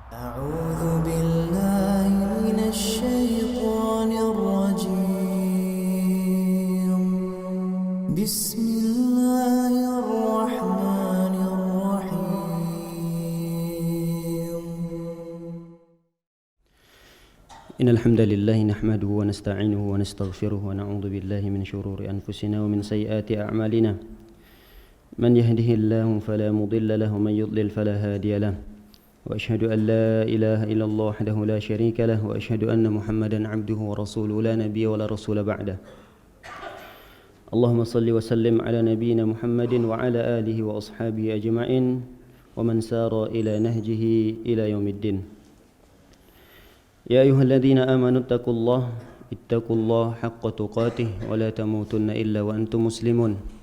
أعوذ بالله من الشيطان الرجيم بسم الله الرحمن الرحيم إن الحمد لله نحمده ونستعينه ونستغفره ونعوذ بالله من شرور أنفسنا ومن سيئات أعمالنا من يهده الله فلا مضل له ومن يضلل فلا هادي له وأشهد أن لا إله إلا الله وحده لا شريك له وأشهد أن محمدا عبده ورسوله لا نبي ولا رسول بعده اللهم صل وسلم على نبينا محمد وعلى آله وأصحابه أجمعين ومن سار إلى نهجه إلى يوم الدين يا أيها الذين آمنوا اتقوا الله حق تقاته ولا تموتن إلا وأنتم مسلمون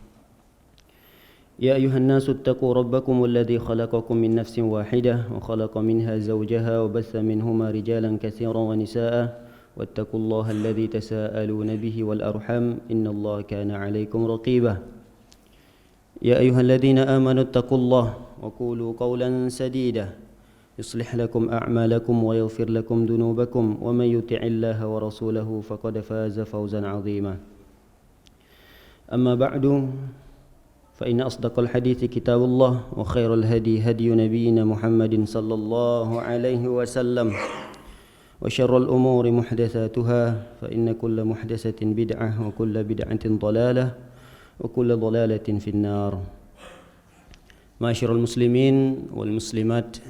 يا أيها الناس اتقوا ربكم الذي خلقكم من نفس واحدة وخلق منها زوجها وبث منهما رجالا كثيرا ونساء واتقوا الله الذي تساءلون به والأرحام إن الله كان عليكم رقيبا يا أيها الذين آمنوا اتقوا الله وقولوا قولا سديدا يصلح لكم أعمالكم ويغفر لكم ذنوبكم ومن يطع الله ورسوله فقد فاز فوزا عظيما أما بعد فإن أصدق الحديث كتاب الله وخير الهدي هدي نبينا محمد صلى الله عليه وسلم وشر الأمور محدثاتها فإن كل محدثة بدعة وكل بدعة ضلالة وكل ضلالة في النار Ma'asyiral muslimin wal muslimat,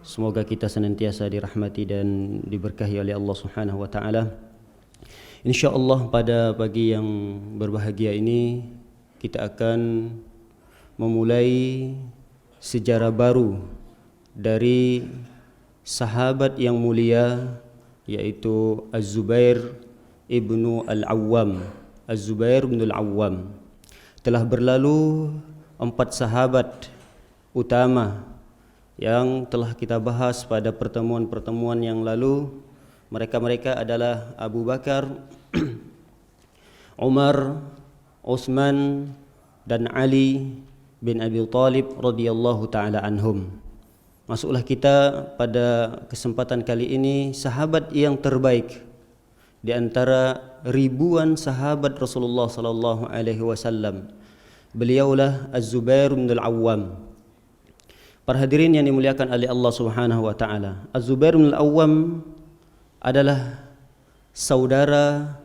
semoga kita senantiasa dirahmati dan diberkahi oleh Allah Subhanahu wa taala. Insyaallah pada pagi yang berbahagia ini kita akan memulai sejarah baru dari sahabat yang mulia, yaitu Az-Zubair ibnu Al-Awwam. Az-Zubair ibnu Al-Awwam. Telah berlalu 4 sahabat utama yang telah kita bahas pada pertemuan-pertemuan yang lalu. Mereka adalah Abu Bakar, Umar, Utsman dan Ali bin Abi Thalib radhiyallahu taala anhum. Masuklah kita pada kesempatan kali ini sahabat yang terbaik di antara ribuan sahabat Rasulullah sallallahu alaihi wasallam. Beliaulah Az-Zubair bin Al-Awwam. Para hadirin yang dimuliakan oleh Allah Subhanahu wa taala, Az-Zubair bin Al-Awwam adalah saudara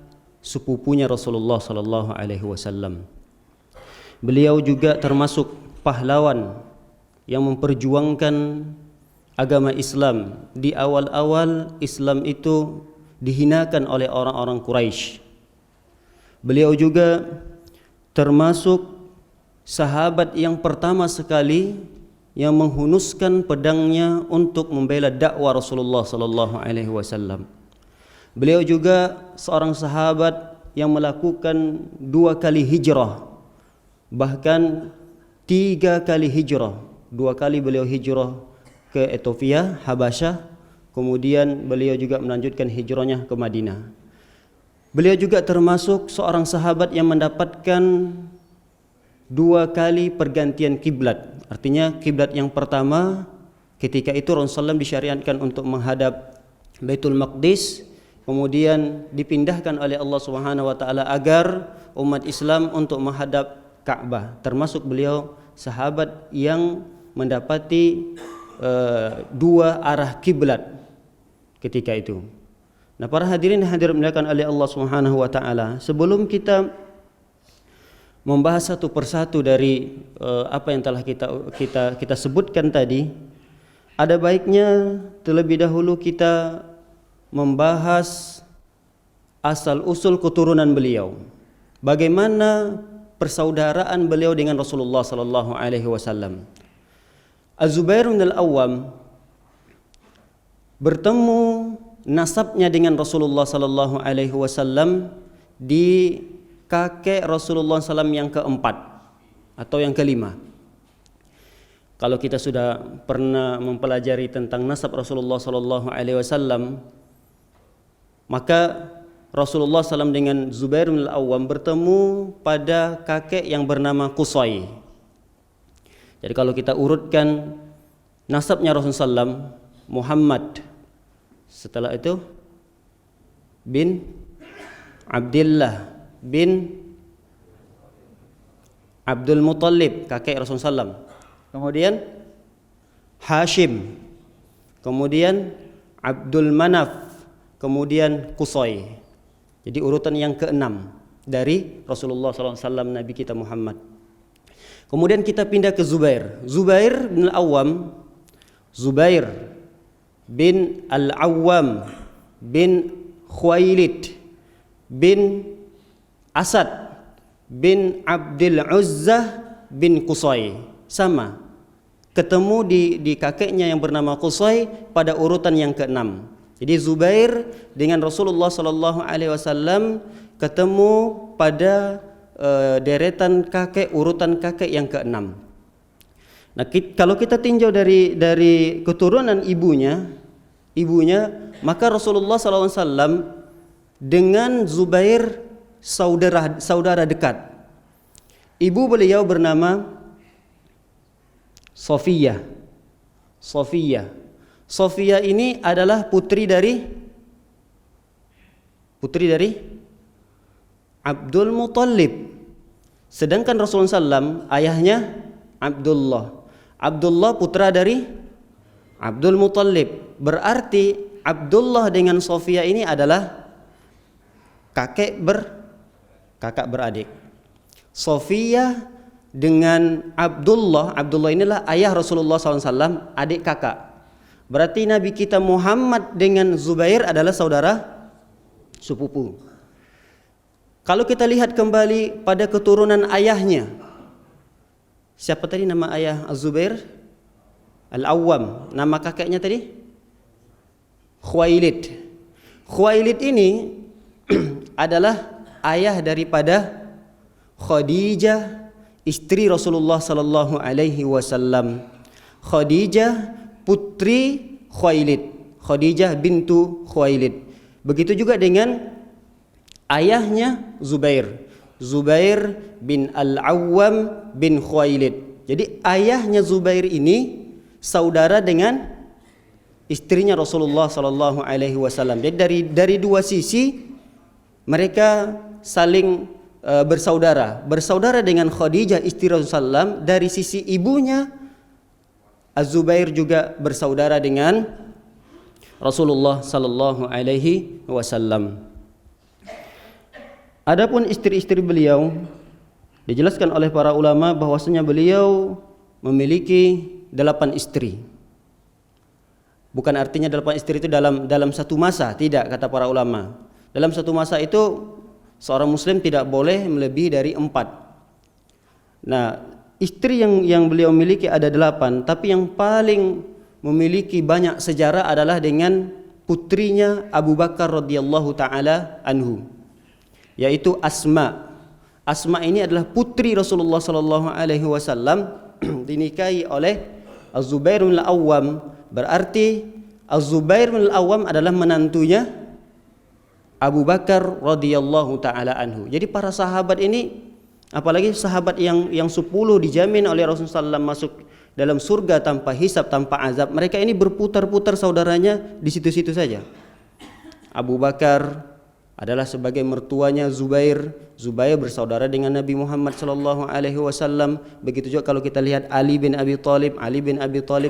sepupunya Rasulullah sallallahu alaihi wasallam. Beliau juga termasuk pahlawan yang memperjuangkan agama Islam. Di awal-awal Islam itu dihinakan oleh orang-orang Quraisy. Beliau juga termasuk sahabat yang pertama sekali yang menghunuskan pedangnya untuk membela dakwah Rasulullah sallallahu alaihi wasallam. Beliau juga seorang sahabat yang melakukan 2 kali hijrah, bahkan 3 kali hijrah. 2 kali beliau hijrah ke Ethiopia, Habasyah, kemudian beliau juga melanjutkan hijrahnya ke Madinah. Beliau juga termasuk seorang sahabat yang mendapatkan 2 kali pergantian kiblat. Artinya kiblat yang pertama ketika itu Rasulullah SAW disyariatkan untuk menghadap Baitul Maqdis, kemudian dipindahkan oleh Allah Subhanahu wa taala agar umat Islam untuk menghadap Ka'bah. Termasuk beliau sahabat yang mendapati 2 arah kiblat ketika itu. Nah, para hadirin dimuliakan oleh Allah Subhanahu wa taala, sebelum kita membahas satu persatu dari apa yang telah kita sebutkan tadi, ada baiknya terlebih dahulu kita membahas asal-usul keturunan beliau. Bagaimana persaudaraan beliau dengan Rasulullah sallallahu alaihi wasallam. Az-Zubair bin Al-Awwam bertemu nasabnya dengan Rasulullah sallallahu alaihi wasallam di kakek Rasulullah SAW yang keempat atau yang kelima. Kalau kita sudah pernah mempelajari tentang nasab Rasulullah sallallahu alaihi wasallam, maka Rasulullah SAW dengan Zubair bin Al-Awwam bertemu pada kakek yang bernama Qusay. Jadi kalau kita urutkan nasabnya Rasulullah SAW Muhammad. Setelah itu bin Abdullah bin Abdul Muttalib, kakek Rasulullah SAW. Kemudian Hashim, kemudian Abdul Manaf, kemudian Qusay. Jadi urutan yang keenam dari Rasulullah SAW, Nabi kita Muhammad. Kemudian kita pindah ke Zubair. Zubair bin Al-Awwam, Zubair bin Al-Awwam bin Khuwailid bin Asad bin Abdul Uzzah bin Qusay. Sama, ketemu di kakeknya yang bernama Qusay pada urutan yang keenam. Jadi Zubair dengan Rasulullah SAW ketemu pada deretan kakek, urutan kakek yang keenam. Nah, kalau kita tinjau dari keturunan ibunya, maka Rasulullah SAW dengan Zubair saudara dekat. Ibu beliau bernama Sofiyah. Sofiyah ini adalah putri dari Abdul Muttalib. Sedangkan Rasulullah SAW ayahnya Abdullah putra dari Abdul Muttalib. Berarti Abdullah dengan Sofiyah ini adalah kakak beradik. Sofiyah dengan Abdullah inilah ayah Rasulullah SAW, adik kakak. Berarti Nabi kita Muhammad dengan Zubair adalah saudara sepupu. Kalau kita lihat kembali pada keturunan ayahnya, siapa tadi nama ayah Az-Zubair? Al-Awwam. Nama kakeknya tadi? Khuwailid. Khuwailid ini adalah ayah daripada Khadijah, istri Rasulullah sallallahu alaihi wasallam. Khadijah putri Khuwailid, Khadijah bintu Khuwailid. Begitu juga dengan ayahnya Zubair bin Al-Awwam bin Khuwailid. Jadi ayahnya Zubair ini saudara dengan istrinya Rasulullah sallallahu alaihi wasallam. Jadi dari dua sisi mereka saling bersaudara dengan Khadijah istri Rasulullah SAW. Dari sisi ibunya Az-Zubair juga bersaudara dengan Rasulullah sallallahu alaihi wasallam. Adapun istri-istri beliau dijelaskan oleh para ulama bahwasanya beliau memiliki 8 istri. Bukan artinya 8 istri itu dalam satu masa, tidak, kata para ulama. Dalam satu masa itu seorang muslim tidak boleh melebihi dari 4. Nah, istri yang beliau miliki ada 8, tapi yang paling memiliki banyak sejarah adalah dengan putrinya Abu Bakar radhiyallahu taala anhu, yaitu Asma. Asma ini adalah putri Rasulullah sallallahu alaihi wasallam, dinikahi oleh Az-Zubair bin Al-Awwam. Berarti Az-Zubair bin Al-Awwam adalah menantunya Abu Bakar radhiyallahu taala anhu. Jadi para sahabat ini, apalagi sahabat yang 10 dijamin oleh Rasulullah SAW masuk dalam surga tanpa hisab, tanpa azab, mereka ini berputar-putar saudaranya di situ-situ saja. Abu Bakar adalah sebagai mertuanya Zubair bersaudara dengan Nabi Muhammad sallallahu alaihi wasallam. Begitu juga kalau kita lihat Ali bin Abi Thalib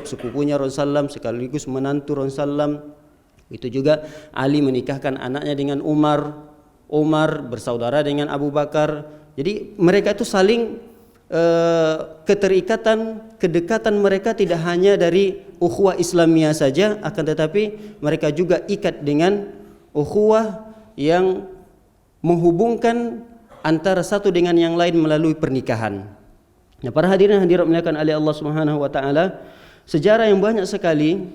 sepupunya Rasulullah SAW, sekaligus menantu Rasulullah SAW. Itu juga Ali menikahkan anaknya dengan Umar bersaudara dengan Abu Bakar. Jadi mereka itu saling kedekatan mereka tidak hanya dari ukhuwah Islamiyah saja, akan tetapi mereka juga ikat dengan ukhuwah yang menghubungkan antara satu dengan yang lain melalui pernikahan. Nah, para hadirin hadirat muliakan oleh Allah Subhanahu wa taala, sejarah yang banyak sekali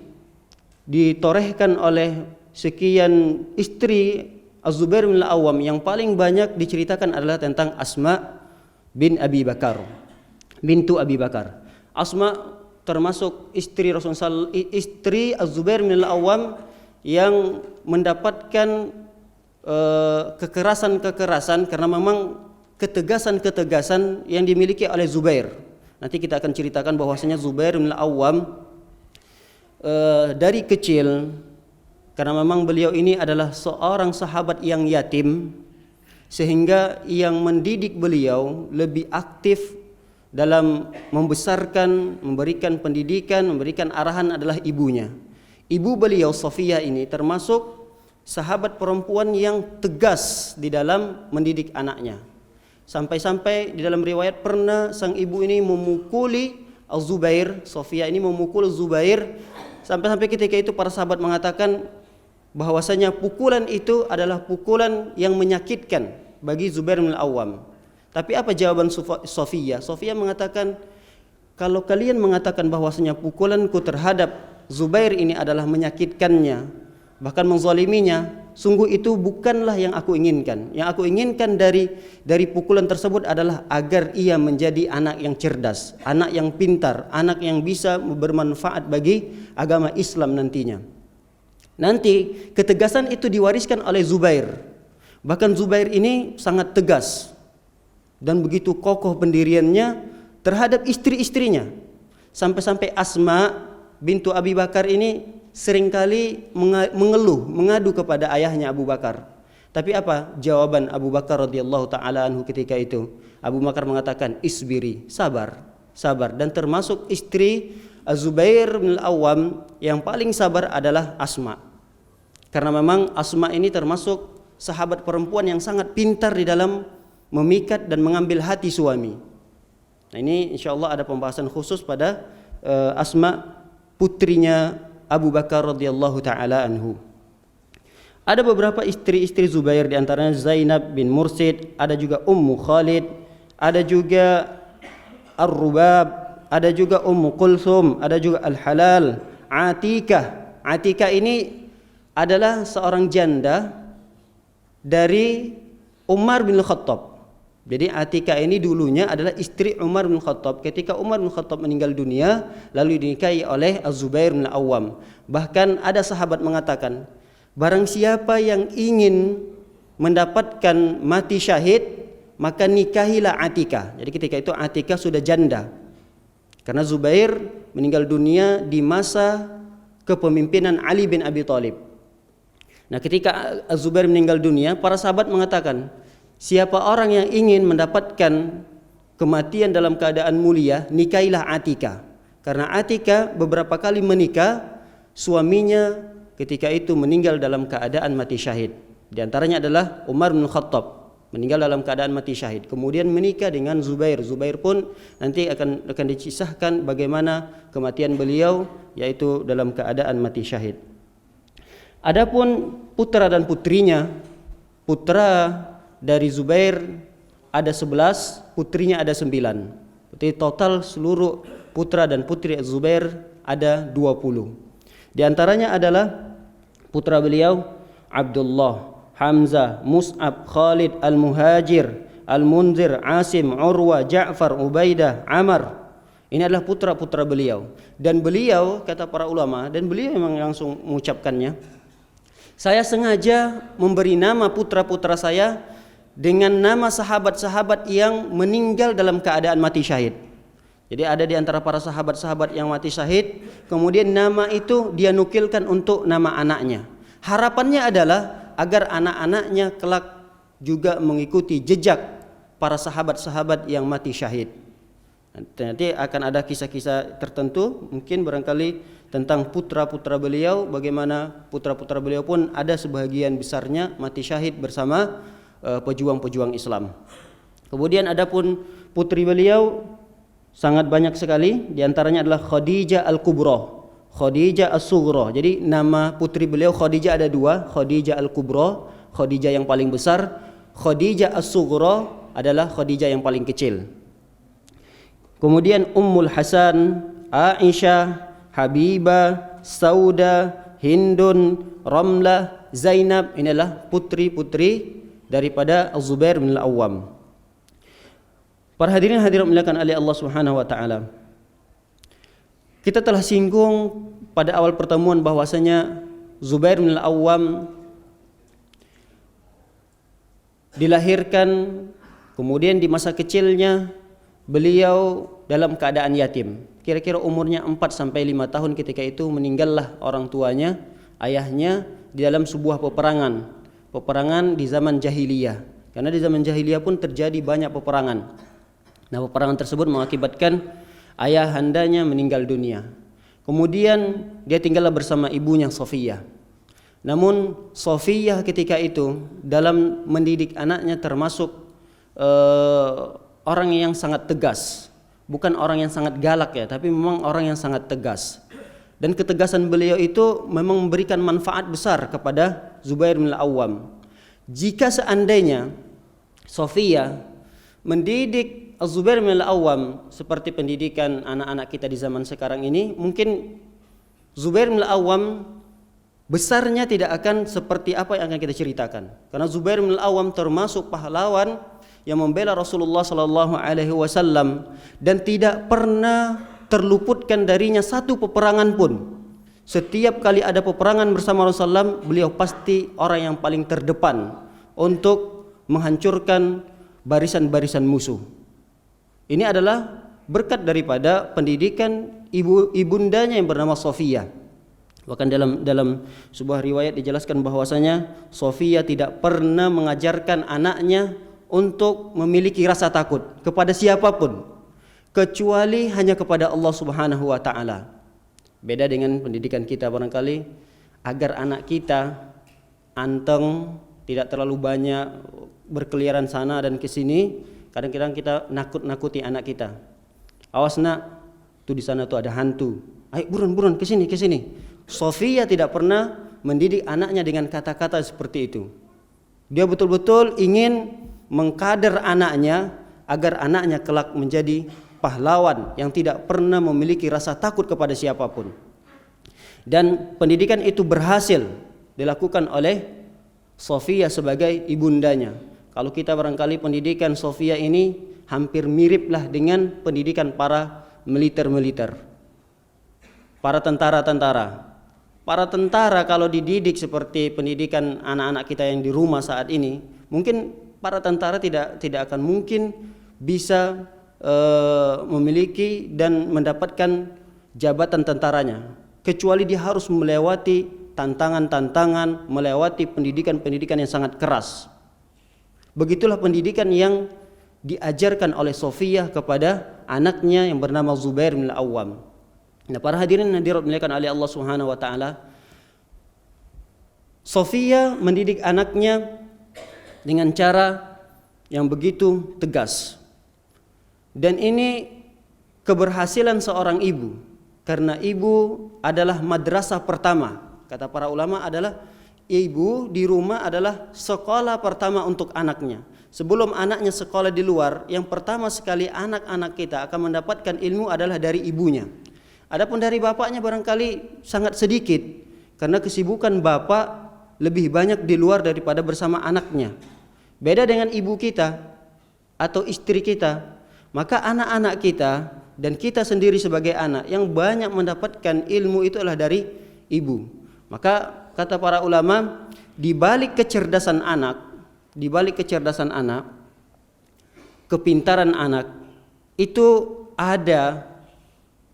ditorehkan oleh sekian istri Az-Zubair bin Al-Awwam. Yang paling banyak diceritakan adalah tentang Asma bin Abi Bakar, bintu Abi Bakar. Asma termasuk istri Rasulullah, istri Az-Zubair bin Al-Awwam yang mendapatkan kekerasan karena memang ketegasan yang dimiliki oleh Zubair. Nanti kita akan ceritakan bahwasanya Zubair bin Al-Awwam dari kecil, karena memang beliau ini adalah seorang sahabat yang yatim, sehingga yang mendidik beliau lebih aktif dalam membesarkan, memberikan pendidikan, memberikan arahan adalah ibunya. Ibu beliau Safiyah ini termasuk sahabat perempuan yang tegas di dalam mendidik anaknya. Sampai-sampai di dalam riwayat pernah sang ibu ini memukuli Az-Zubair, Safiyah ini memukul Zubair, sampai-sampai ketika itu para sahabat mengatakan bahwasanya pukulan itu adalah pukulan yang menyakitkan bagi Zubair bin Al-Awwam. Tapi apa jawaban Safiyah? Safiyah mengatakan, kalau kalian mengatakan bahwasanya pukulanku terhadap Zubair ini adalah menyakitkannya, bahkan menzaliminya, sungguh itu bukanlah yang aku inginkan. Yang aku inginkan dari pukulan tersebut adalah agar ia menjadi anak yang cerdas, anak yang pintar, anak yang bisa bermanfaat bagi agama Islam nantinya. Nanti ketegasan itu diwariskan oleh Zubair. Bahkan Zubair ini sangat tegas dan begitu kokoh pendiriannya terhadap istri-istrinya. Sampai-sampai Asma bintu Abi Bakar ini seringkali mengeluh, mengadu kepada ayahnya Abu Bakar. Tapi apa jawaban Abu Bakar radhiyallahu taala anhu ketika itu? Abu Bakar mengatakan, isbiri, sabar, sabar. Dan termasuk istri Az-Zubair bin Al-Awwam yang paling sabar adalah Asma. Karena memang Asma ini termasuk sahabat perempuan yang sangat pintar di dalam memikat dan mengambil hati suami. Nah, ini insyaallah ada pembahasan khusus pada Asma, putrinya Abu Bakar radhiyallahu taala anhu. Ada beberapa istri-istri Zubair, di antaranya Zainab bin Mursid, ada juga Ummu Khalid, ada juga Ar-Rubab, ada juga Ummu Kulsum, ada juga Al-Halal, Atikah. Atikah ini adalah seorang janda dari Umar bin Khattab. Jadi Atikah ini dulunya adalah istri Umar bin Khattab. Ketika Umar bin Khattab meninggal dunia, lalu dinikahi oleh Az-Zubair bin Al-Awwam. Bahkan ada sahabat mengatakan, barang siapa yang ingin mendapatkan mati syahid, maka nikahilah Atikah. Jadi ketika itu Atikah sudah janda, karena Zubair meninggal dunia di masa kepemimpinan Ali bin Abi Thalib. Nah, ketika Az-Zubair meninggal dunia, para sahabat mengatakan, siapa orang yang ingin mendapatkan kematian dalam keadaan mulia, nikahilah Atikah. Karena Atikah beberapa kali menikah, suaminya ketika itu meninggal dalam keadaan mati syahid. Di antaranya adalah Umar bin Khattab, meninggal dalam keadaan mati syahid. Kemudian menikah dengan Zubair. Zubair pun nanti akan dikisahkan bagaimana kematian beliau, yaitu dalam keadaan mati syahid. Adapun putra dan putrinya, putra dari Zubair ada 11, putrinya ada 9. Berarti total seluruh putra dan putri Zubair ada 20. Di antaranya adalah putra beliau Abdullah, Hamzah, Mus'ab, Khalid, Al-Muhajir, Al-Munzir, Asim, Urwa, Ja'far, Ubaidah, Amr. Ini adalah putra-putra beliau. Dan beliau, kata para ulama, dan beliau memang langsung mengucapkannya, saya sengaja memberi nama putra-putra saya dengan nama sahabat-sahabat yang meninggal dalam keadaan mati syahid. Jadi ada di antara para sahabat-sahabat yang mati syahid, kemudian nama itu dia nukilkan untuk nama anaknya. Harapannya adalah agar anak-anaknya kelak juga mengikuti jejak para sahabat-sahabat yang mati syahid. Nanti akan ada kisah-kisah tertentu, mungkin barangkali tentang putra-putra beliau, bagaimana putra-putra beliau pun ada sebagian besarnya mati syahid bersama pejuang-pejuang Islam. Kemudian adapun putri beliau sangat banyak sekali, di antaranya adalah Khadijah Al-Kubra, Khadijah As-Sughra. Jadi nama putri beliau Khadijah ada 2, Khadijah Al-Kubra, Khadijah yang paling besar, Khadijah As-Sughra adalah Khadijah yang paling kecil. Kemudian Ummul Hasan, Aisyah, Habibah, Sauda, Hindun, Ramlah, Zainab, inilah putri-putri daripada Az-Zubair bin Al-Awwam. Para hadirin hadirat dimuliakan oleh Allah Subhanahu wa taala. Kita telah singgung pada awal pertemuan bahwasanya Zubair bin Al-Awwam dilahirkan, kemudian di masa kecilnya beliau dalam keadaan yatim. Kira-kira umurnya 4 sampai 5 tahun ketika itu meninggallah orang tuanya, ayahnya di dalam sebuah peperangan di zaman jahiliyah. Karena di zaman jahiliyah pun terjadi banyak peperangan. Nah, peperangan tersebut mengakibatkan ayahandanya meninggal dunia. Kemudian dia tinggallah bersama ibunya Sofiyah. Namun Sofiyah ketika itu dalam mendidik anaknya termasuk orang yang sangat tegas. Bukan orang yang sangat galak ya, tapi memang orang yang sangat tegas. Dan ketegasan beliau itu memang memberikan manfaat besar kepada Zubair bin Al-Awwam. Jika seandainya Sofiyah mendidik Zubair bin Al-Awwam seperti pendidikan anak-anak kita di zaman sekarang ini, mungkin Zubair bin Al-Awwam besarnya tidak akan seperti apa yang akan kita ceritakan. Karena Zubair bin Al-Awwam termasuk pahlawan yang membela Rasulullah sallallahu alaihi wasallam dan tidak pernah terluputkan darinya satu peperangan pun. Setiap kali ada peperangan bersama Rasulullah, beliau pasti orang yang paling terdepan untuk menghancurkan barisan-barisan musuh. Ini adalah berkat daripada pendidikan ibundanya yang bernama Sofiyah. Bahkan dalam sebuah riwayat dijelaskan bahwasanya Sofiyah tidak pernah mengajarkan anaknya untuk memiliki rasa takut kepada siapapun kecuali hanya kepada Allah Subhanahu wa taala. Beda dengan pendidikan kita barangkali, agar anak kita anteng, tidak terlalu banyak berkeliaran sana dan ke sini. Kadang-kadang kita nakut-nakuti anak kita. Awas nak, tuh di sana tuh ada hantu. Ayo buruan ke sini. Sofiyah tidak pernah mendidik anaknya dengan kata-kata seperti itu. Dia betul-betul ingin mengkader anaknya agar anaknya kelak menjadi pahlawan yang tidak pernah memiliki rasa takut kepada siapapun. Dan pendidikan itu berhasil dilakukan oleh Sofiyah sebagai ibundanya. Kalau kita barangkali pendidikan Sofiyah ini hampir miriplah dengan pendidikan para militer, para tentara-tentara. Para tentara kalau dididik seperti pendidikan anak-anak kita yang di rumah saat ini, mungkin para tentara tidak akan mungkin bisa memiliki dan mendapatkan jabatan tentaranya, kecuali dia harus melewati tantangan-tantangan, melewati pendidikan-pendidikan yang sangat keras. Begitulah pendidikan yang diajarkan oleh Sofiyah kepada anaknya yang bernama Zubair bin Al-Awwam. Nah, para hadirin hadirat dimuliakan oleh Allah Subhanahu wa taala, Sofiyah mendidik anaknya dengan cara yang begitu tegas. Dan ini keberhasilan seorang ibu, karena ibu adalah madrasah pertama. Kata para ulama adalah ibu di rumah adalah sekolah pertama untuk anaknya. Sebelum anaknya sekolah di luar, yang pertama sekali anak-anak kita akan mendapatkan ilmu adalah dari ibunya. Adapun dari bapaknya barangkali sangat sedikit, karena kesibukan bapak lebih banyak di luar daripada bersama anaknya. Beda dengan ibu kita atau istri kita, maka anak-anak kita dan kita sendiri sebagai anak yang banyak mendapatkan ilmu itu adalah dari ibu. Maka kata para ulama, di balik kecerdasan anak, kepintaran anak, itu ada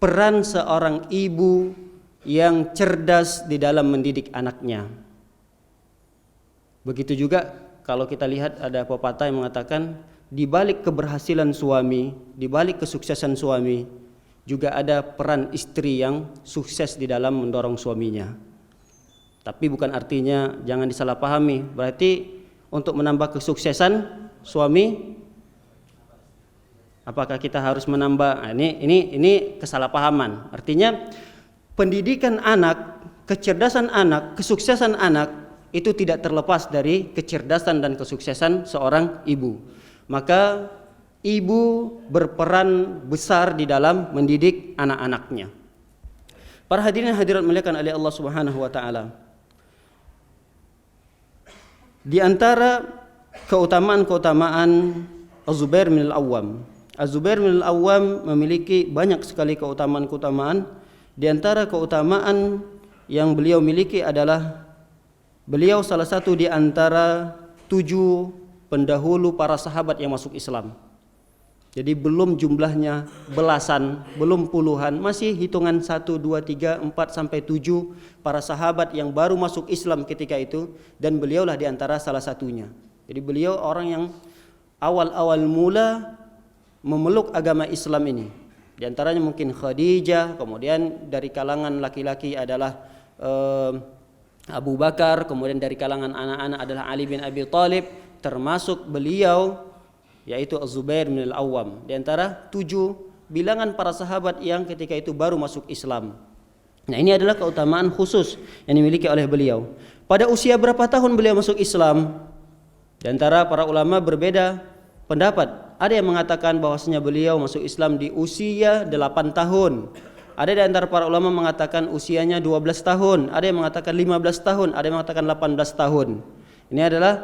peran seorang ibu yang cerdas di dalam mendidik anaknya. Begitu juga kalau kita lihat ada pepatah yang mengatakan, di balik keberhasilan suami, di balik kesuksesan suami, juga ada peran istri yang sukses di dalam mendorong suaminya. Tapi bukan artinya jangan disalahpahami. Berarti untuk menambah kesuksesan suami, apakah kita harus menambah? Nah, ini kesalahpahaman. Artinya pendidikan anak, kecerdasan anak, kesuksesan anak itu tidak terlepas dari kecerdasan dan kesuksesan seorang ibu. Maka ibu berperan besar di dalam mendidik anak-anaknya. Para hadirin hadirat muliakan oleh Allah Subhanahu wa taala. Di antara keutamaan-keutamaan Az-Zubair bin Al-Awwam, Az-Zubair bin Al-Awwam memiliki banyak sekali keutamaan-keutamaan. Di antara keutamaan yang beliau miliki adalah beliau salah satu di antara 7 pendahulu para sahabat yang masuk Islam. Jadi belum jumlahnya belasan, belum puluhan, masih hitungan 1, 2, 3, 4 sampai 7 para sahabat yang baru masuk Islam ketika itu, dan beliaulah di antara salah satunya. Jadi beliau orang yang awal-awal mula memeluk agama Islam ini. Di antaranya mungkin Khadijah, kemudian dari kalangan laki-laki adalah Abu Bakar, kemudian dari kalangan anak-anak adalah Ali bin Abi Thalib, termasuk beliau yaitu Az-Zubair bin Al-Awwam, di antara 7 bilangan para sahabat yang ketika itu baru masuk Islam. Nah, ini adalah keutamaan khusus yang dimiliki oleh beliau. Pada usia berapa tahun beliau masuk Islam? Di antara para ulama berbeda pendapat. Ada yang mengatakan bahwasanya beliau masuk Islam di usia 8 tahun. Ada di antara para ulama mengatakan usianya 12 tahun, ada yang mengatakan 15 tahun, ada yang mengatakan 18 tahun. Ini adalah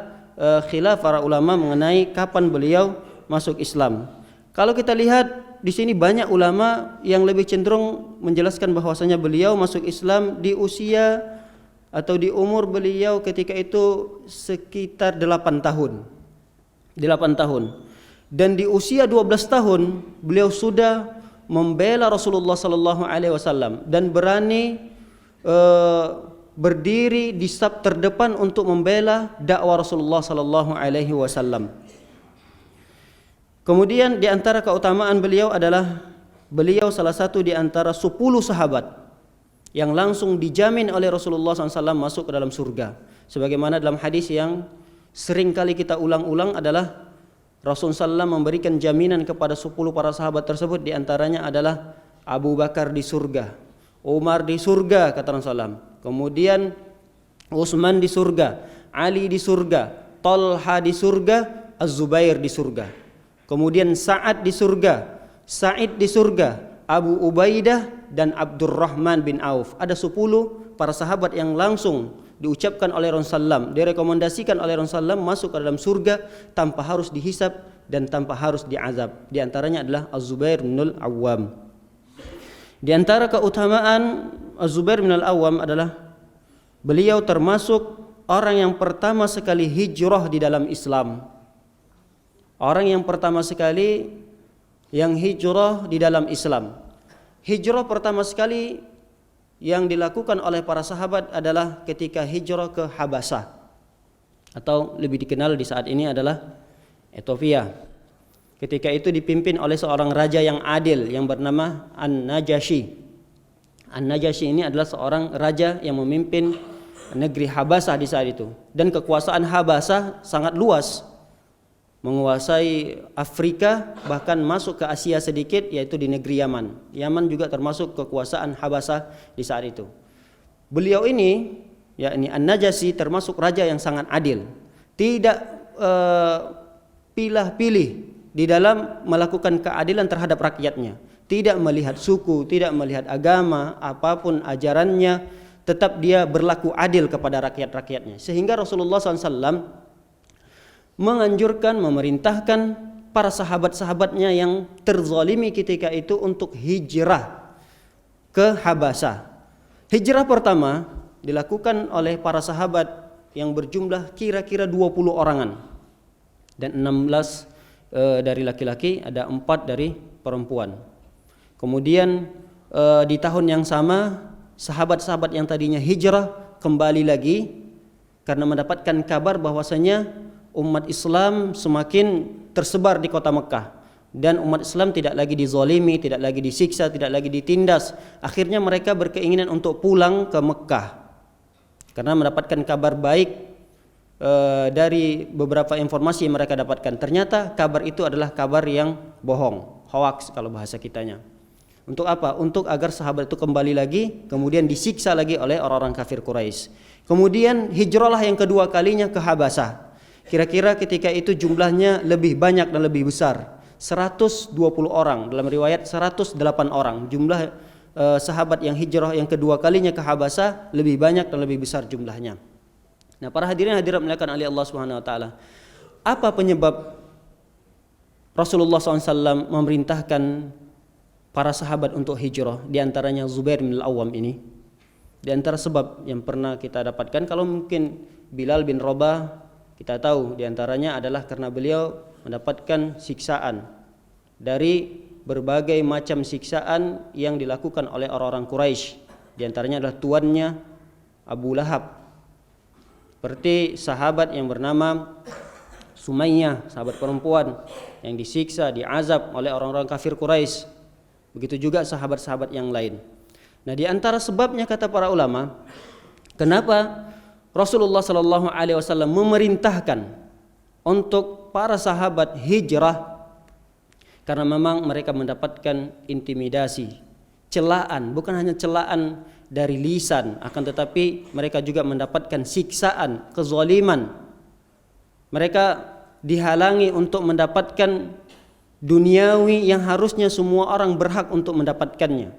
khilaf para ulama mengenai kapan beliau masuk Islam. Kalau kita lihat di sini banyak ulama yang lebih cenderung menjelaskan bahwasanya beliau masuk Islam di usia atau di umur beliau ketika itu sekitar 8 tahun. 8 tahun. Dan di usia 12 tahun beliau sudah membela Rasulullah sallallahu alaihi wasallam dan berani berdiri di saf terdepan untuk membela dakwah Rasulullah sallallahu alaihi wasallam. Kemudian di antara keutamaan beliau adalah beliau salah satu di antara 10 sahabat yang langsung dijamin oleh Rasulullah SAW masuk ke dalam surga. Sebagaimana dalam hadis yang sering kali kita ulang-ulang adalah Rasulullah SAW memberikan jaminan kepada 10 para sahabat tersebut, di antaranya adalah Abu Bakar di surga, Umar di surga kata Rasulullah SAW. Kemudian Utsman di surga, Ali di surga, Talha di surga, Az-Zubair di surga. Kemudian Sa'ad di surga, Sa'id di surga, Abu Ubaidah dan Abdurrahman bin Auf. Ada 10 para sahabat yang langsung diucapkan oleh Rasulullah SAW, direkomendasikan oleh Rasulullah SAW masuk ke dalam surga tanpa harus dihisab dan tanpa harus diazab. Di antaranya adalah Az-Zubair bin Al-Awwam. Di antara keutamaan Az-Zubair bin Al-Awwam adalah beliau termasuk orang yang pertama sekali hijrah di dalam Islam. Orang yang pertama sekali yang hijrah di dalam Islam. Hijrah pertama sekali yang dilakukan oleh para sahabat adalah ketika hijrah ke Habasah, atau lebih dikenal di saat ini adalah Ethiopia. Ketika itu dipimpin oleh seorang raja yang adil yang bernama An-Najasyi. An-Najasyi ini adalah seorang raja yang memimpin negeri Habasah di saat itu, dan kekuasaan Habasah sangat luas, menguasai Afrika, bahkan masuk ke Asia sedikit, yaitu di negeri Yaman. Yaman juga termasuk kekuasaan Habasah di saat itu. Beliau ini, yakni An-Najasyi, termasuk raja yang sangat adil, tidak pilih-pilih di dalam melakukan keadilan terhadap rakyatnya, tidak melihat suku, tidak melihat agama, apapun ajarannya, tetap dia berlaku adil kepada rakyat-rakyatnya. Sehingga Rasulullah SAW menganjurkan, memerintahkan para sahabat-sahabatnya yang terzalimi ketika itu untuk hijrah ke Habasah. Hijrah pertama dilakukan oleh para sahabat yang berjumlah kira-kira 20 orangan, dan 16 dari laki-laki, ada 4 dari perempuan. Kemudian di tahun yang sama sahabat-sahabat yang tadinya hijrah kembali lagi karena mendapatkan kabar bahwasanya umat Islam semakin tersebar di kota Mekah dan umat Islam tidak lagi dizalimi, tidak lagi disiksa, tidak lagi ditindas. Akhirnya mereka berkeinginan untuk pulang ke Mekah karena mendapatkan kabar baik dari beberapa informasi yang mereka dapatkan. Ternyata kabar itu adalah kabar yang bohong, hoax kalau bahasa kitanya. Untuk apa? Untuk agar sahabat itu kembali lagi, kemudian disiksa lagi oleh orang-orang kafir Quraisy. Kemudian hijrahlah yang kedua kalinya ke Habasah. Kira-kira ketika itu jumlahnya lebih banyak dan lebih besar, 120 orang, dalam riwayat 108 orang. Jumlah sahabat yang hijrah yang kedua kalinya ke Habasah lebih banyak dan lebih besar jumlahnya. Nah, para hadirin hadirat muliakan oleh Allah Subhanahu wa taala, apa penyebab Rasulullah SAW memerintahkan para sahabat untuk hijrah? Di antaranya Zubair bin Al-Awwam ini. Di antara sebab yang pernah kita dapatkan, kalau mungkin Bilal bin Rabah kita tahu di antaranya adalah karena beliau mendapatkan siksaan dari berbagai macam siksaan yang dilakukan oleh orang-orang Quraisy. Di antaranya adalah tuannya Abu Lahab. Seperti sahabat yang bernama Sumayyah, sahabat perempuan yang disiksa, diazab oleh orang-orang kafir Quraisy. Begitu juga sahabat-sahabat yang lain. Nah, di antara sebabnya kata para ulama, kenapa Rasulullah sallallahu alaihi wasallam memerintahkan untuk para sahabat hijrah, karena memang mereka mendapatkan intimidasi, celaan, bukan hanya celaan dari lisan, akan tetapi mereka juga mendapatkan siksaan, kezaliman. Mereka dihalangi untuk mendapatkan duniawi yang harusnya semua orang berhak untuk mendapatkannya.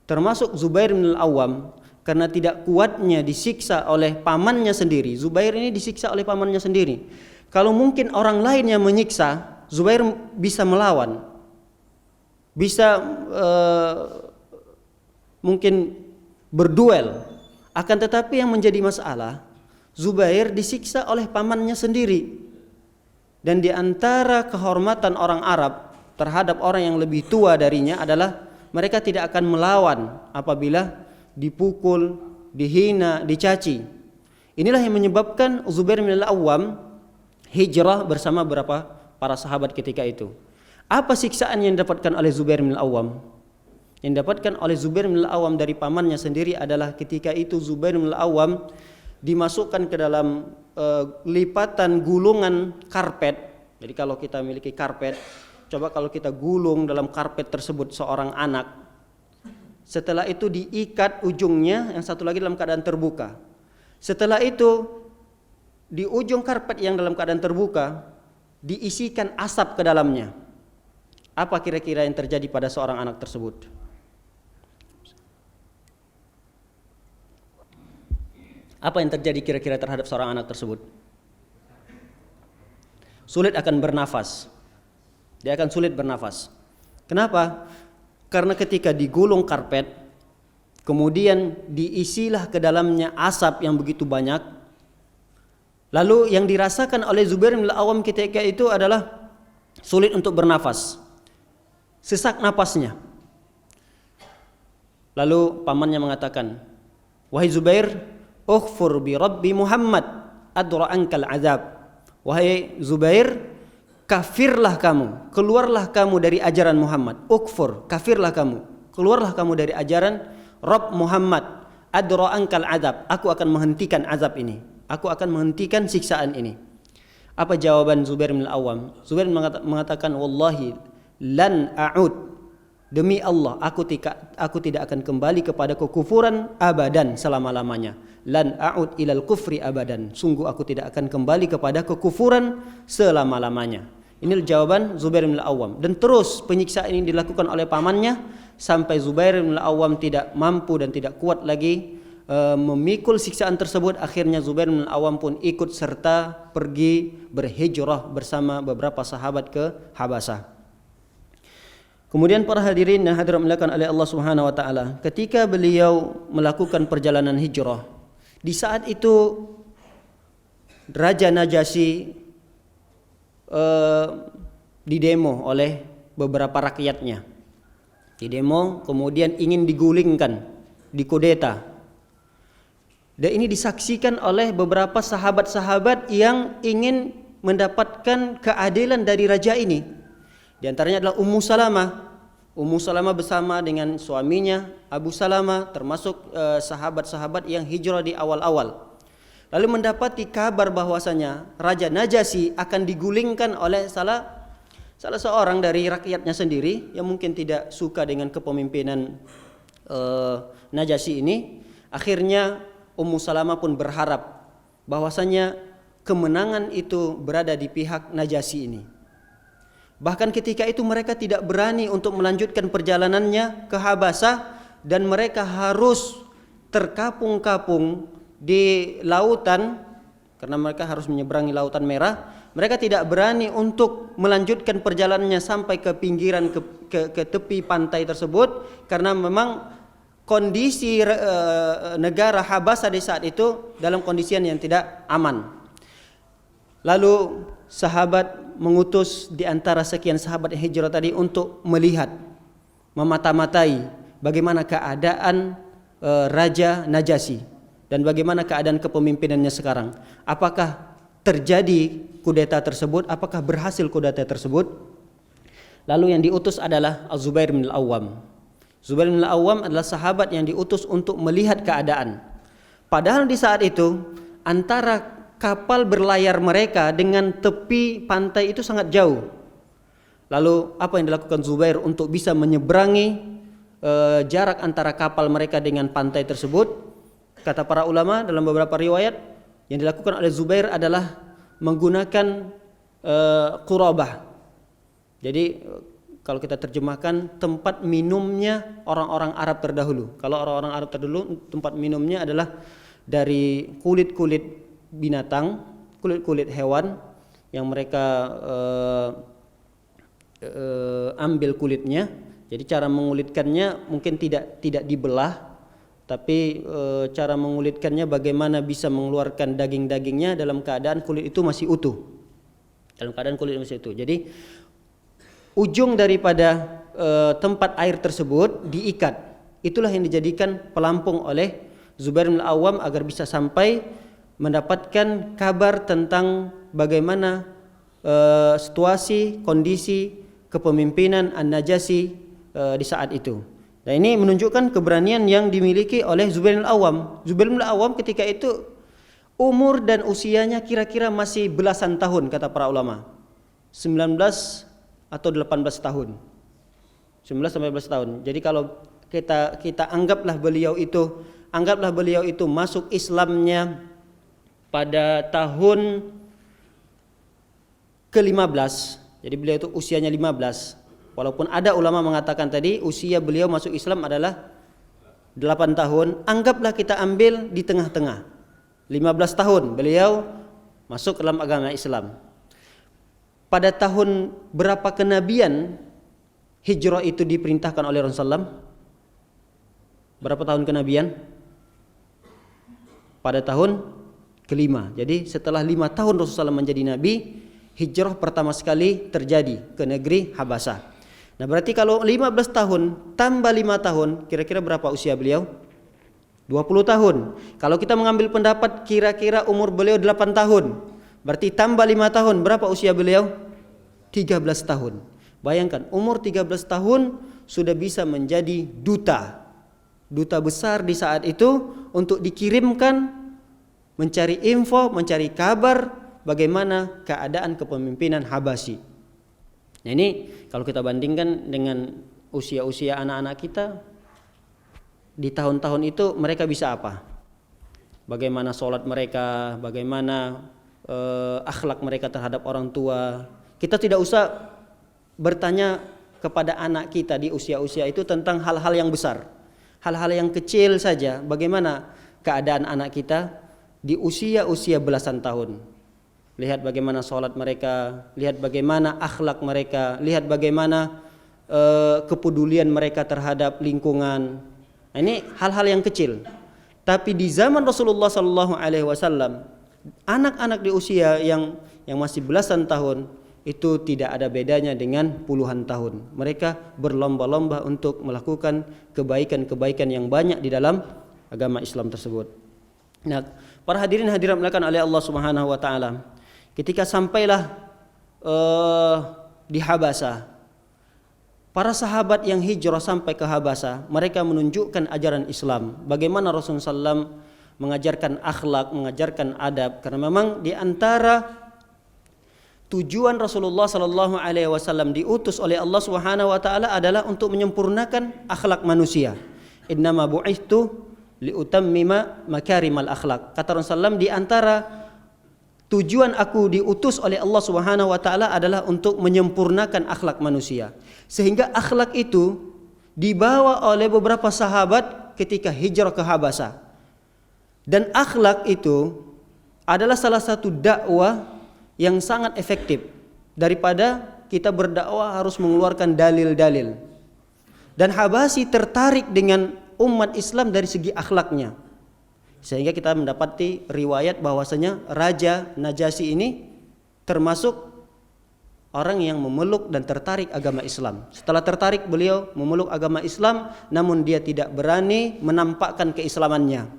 Termasuk Zubair bin Al-Awwam, karena tidak kuatnya disiksa oleh pamannya sendiri. Zubair ini disiksa oleh pamannya sendiri. Kalau mungkin orang lain yang menyiksa, Zubair bisa melawan, bisa mungkin berduel. Akan tetapi yang menjadi masalah, Zubair disiksa oleh pamannya sendiri. Dan di antara kehormatan orang Arab terhadap orang yang lebih tua darinya adalah mereka tidak akan melawan apabila dipukul, dihina, dicaci. Inilah yang menyebabkan Zubair bin Al-Awwam hijrah bersama beberapa para sahabat ketika itu. Apa siksaan yang didapatkan oleh Zubair bin Al-Awwam? Yang didapatkan oleh Zubair bin Al-Awwam dari pamannya sendiri adalah ketika itu Zubair bin Al-Awwam dimasukkan ke dalam lipatan gulungan karpet. Jadi kalau kita memiliki karpet, coba kalau kita gulung dalam karpet tersebut seorang anak, setelah itu diikat ujungnya, yang satu lagi dalam keadaan terbuka. Setelah itu di ujung karpet yang dalam keadaan terbuka diisikan asap ke dalamnya. Apa kira-kira yang terjadi pada seorang anak tersebut? Apa yang terjadi kira-kira terhadap seorang anak tersebut? Sulit akan bernafas. Dia akan sulit bernafas. Kenapa? Karena ketika digulung karpet, kemudian diisilah ke dalamnya asap yang begitu banyak. Lalu yang dirasakan oleh Zubair bin Al-Awwam ketika itu adalah sulit untuk bernafas, sesak napasnya. Lalu pamannya mengatakan, "Wahai Zubair, ukhfur bi Rabbi Muhammad adra ankal azab." Wahai Zubair, kafirlah kamu, keluarlah kamu dari ajaran Muhammad. Ukfur, kafirlah kamu, keluarlah kamu dari ajaran Rabb Muhammad. Adra ankal azab, aku akan menghentikan azab ini, aku akan menghentikan siksaan ini. Apa jawaban Zubair bin Al-Awwam? Zubair mengatakan, wallahi lan a'ud, demi Allah aku tidak akan kembali kepada kekufuran abadan selama-lamanya. Lan a'ud ilal kufri abadan, sungguh aku tidak akan kembali kepada kekufuran selama-lamanya. Ini jawaban Zubair bin Al-Awwam. Dan terus penyiksaan ini dilakukan oleh pamannya sampai Zubair bin Al-Awwam tidak mampu dan tidak kuat lagi memikul siksaan tersebut. Akhirnya Zubair bin Al-Awwam pun ikut serta pergi berhijrah bersama beberapa sahabat ke Habasah. Kemudian para hadirin dan hadirat dimuliakan oleh Allah Subhanahu wa taala, ketika beliau melakukan perjalanan hijrah, di saat itu Raja Najasyi didemo oleh beberapa rakyatnya. Didemo, kemudian ingin digulingkan, dikudeta. Dan ini disaksikan oleh beberapa sahabat-sahabat yang ingin mendapatkan keadilan dari raja ini. Di antaranya adalah Ummu Salamah. Ummu Salamah bersama dengan suaminya Abu Salamah, termasuk sahabat-sahabat yang hijrah di awal-awal. Lalu mendapati kabar bahwasanya Raja Najasyi akan digulingkan oleh salah seorang dari rakyatnya sendiri yang mungkin tidak suka dengan kepemimpinan Najasyi ini. Akhirnya Ummu Salamah pun berharap bahwasanya kemenangan itu berada di pihak Najasyi ini. Bahkan ketika itu mereka tidak berani untuk melanjutkan perjalanannya ke Habasah dan mereka harus terkapung-kapung di lautan karena mereka harus menyeberangi Lautan Merah. Mereka tidak berani untuk melanjutkan perjalanannya sampai ke pinggiran ke tepi pantai tersebut karena memang kondisi negara Habasah di saat itu dalam kondisi yang tidak aman. Lalu sahabat mengutus di antara sekian sahabat yang hijrah tadi untuk melihat, memata-matai bagaimana keadaan Raja Najasyi dan bagaimana keadaan kepemimpinannya sekarang. Apakah terjadi kudeta tersebut? Apakah berhasil kudeta tersebut? Lalu yang diutus adalah Az-Zubair bin Al-Awwam. Zubair bin Al-Awwam adalah sahabat yang diutus untuk melihat keadaan. Padahal di saat itu antara kapal berlayar mereka dengan tepi pantai itu sangat jauh. Lalu apa yang dilakukan Zubair untuk bisa menyeberangi jarak antara kapal mereka dengan pantai tersebut? Kata para ulama dalam beberapa riwayat, yang dilakukan oleh Zubair adalah menggunakan qurabah. Jadi kalau kita terjemahkan, tempat minumnya orang-orang Arab terdahulu. Kalau orang-orang Arab terdahulu, tempat minumnya adalah dari kulit-kulit binatang, kulit-kulit hewan yang mereka ambil kulitnya. Jadi cara mengulitkannya mungkin tidak dibelah, tapi cara mengulitkannya bagaimana bisa mengeluarkan daging-dagingnya dalam keadaan kulit itu masih utuh. Dalam keadaan kulit masih utuh. Jadi ujung daripada tempat air tersebut diikat. Itulah yang dijadikan pelampung oleh Zubair bin Al-Awwam agar bisa sampai mendapatkan kabar tentang bagaimana situasi, kondisi kepemimpinan An-Najasyi di saat itu. Dan ini menunjukkan keberanian yang dimiliki oleh Zubair bin Al-Awwam. Zubair bin Al-Awwam ketika itu umur dan usianya kira-kira masih belasan tahun, kata para ulama. 19 atau 18 tahun. 19 sampai 18 tahun. Jadi kalau kita anggaplah beliau itu masuk Islamnya pada tahun ke-15. Jadi beliau itu usianya 15. Walaupun ada ulama mengatakan tadi usia beliau masuk Islam adalah 8 tahun, anggaplah kita ambil di tengah-tengah. 15 tahun beliau masuk dalam agama Islam. Pada tahun berapa kenabian hijrah itu diperintahkan oleh Rasulullah? Berapa tahun kenabian? Pada tahun ke-5. Jadi setelah 5 tahun Rasulullah menjadi nabi, hijrah pertama sekali terjadi ke negeri Habasah. Nah berarti kalau 15 tahun tambah 5 tahun, kira-kira berapa usia beliau? 20 tahun. Kalau kita mengambil pendapat kira-kira umur beliau 8 tahun, berarti tambah 5 tahun, berapa usia beliau? 13 tahun. Bayangkan umur 13 tahun sudah bisa menjadi duta besar di saat itu untuk dikirimkan mencari info, mencari kabar bagaimana keadaan kepemimpinan Habasyi. Nah ini kalau kita bandingkan dengan usia-usia anak-anak kita di tahun-tahun itu, mereka bisa apa? Bagaimana sholat mereka, bagaimana akhlak mereka terhadap orang tua. Kita tidak usah bertanya kepada anak kita di usia-usia itu tentang hal-hal yang besar. Hal-hal yang kecil saja, bagaimana keadaan anak kita di usia-usia belasan tahun. Lihat bagaimana sholat mereka, lihat bagaimana akhlak mereka, lihat bagaimana kepedulian mereka terhadap lingkungan. Nah, ini hal-hal yang kecil. Tapi di zaman Rasulullah SAW, anak-anak di usia yang masih belasan tahun itu tidak ada bedanya dengan puluhan tahun. Mereka berlomba-lomba untuk melakukan kebaikan-kebaikan yang banyak di dalam agama Islam tersebut. Nah, para hadirin hadirat dimuliakan oleh Allah Subhanahu wa taala, ketika sampailah di Habasah, para sahabat yang hijrah sampai ke Habasah, mereka menunjukkan ajaran Islam. Bagaimana Rasulullah SAW mengajarkan akhlak, mengajarkan adab. Karena memang di antara tujuan Rasulullah SAW diutus oleh Allah Subhanahu wa taala adalah untuk menyempurnakan akhlak manusia. Innama bu'ithtu liutammima makarimal akhlak. Kata Rasulullah SAW, di antara tujuan aku diutus oleh Allah Subhanahu wa taala adalah untuk menyempurnakan akhlak manusia. Sehingga akhlak itu dibawa oleh beberapa sahabat ketika hijrah ke Habasah. Dan akhlak itu adalah salah satu dakwah yang sangat efektif daripada kita berdakwah harus mengeluarkan dalil-dalil. Dan Habasyi tertarik dengan umat Islam dari segi akhlaknya. Sehingga kita mendapati riwayat bahwasanya Raja Najasyi ini termasuk orang yang memeluk dan tertarik agama Islam. Setelah tertarik beliau memeluk agama Islam, namun dia tidak berani menampakkan keislamannya.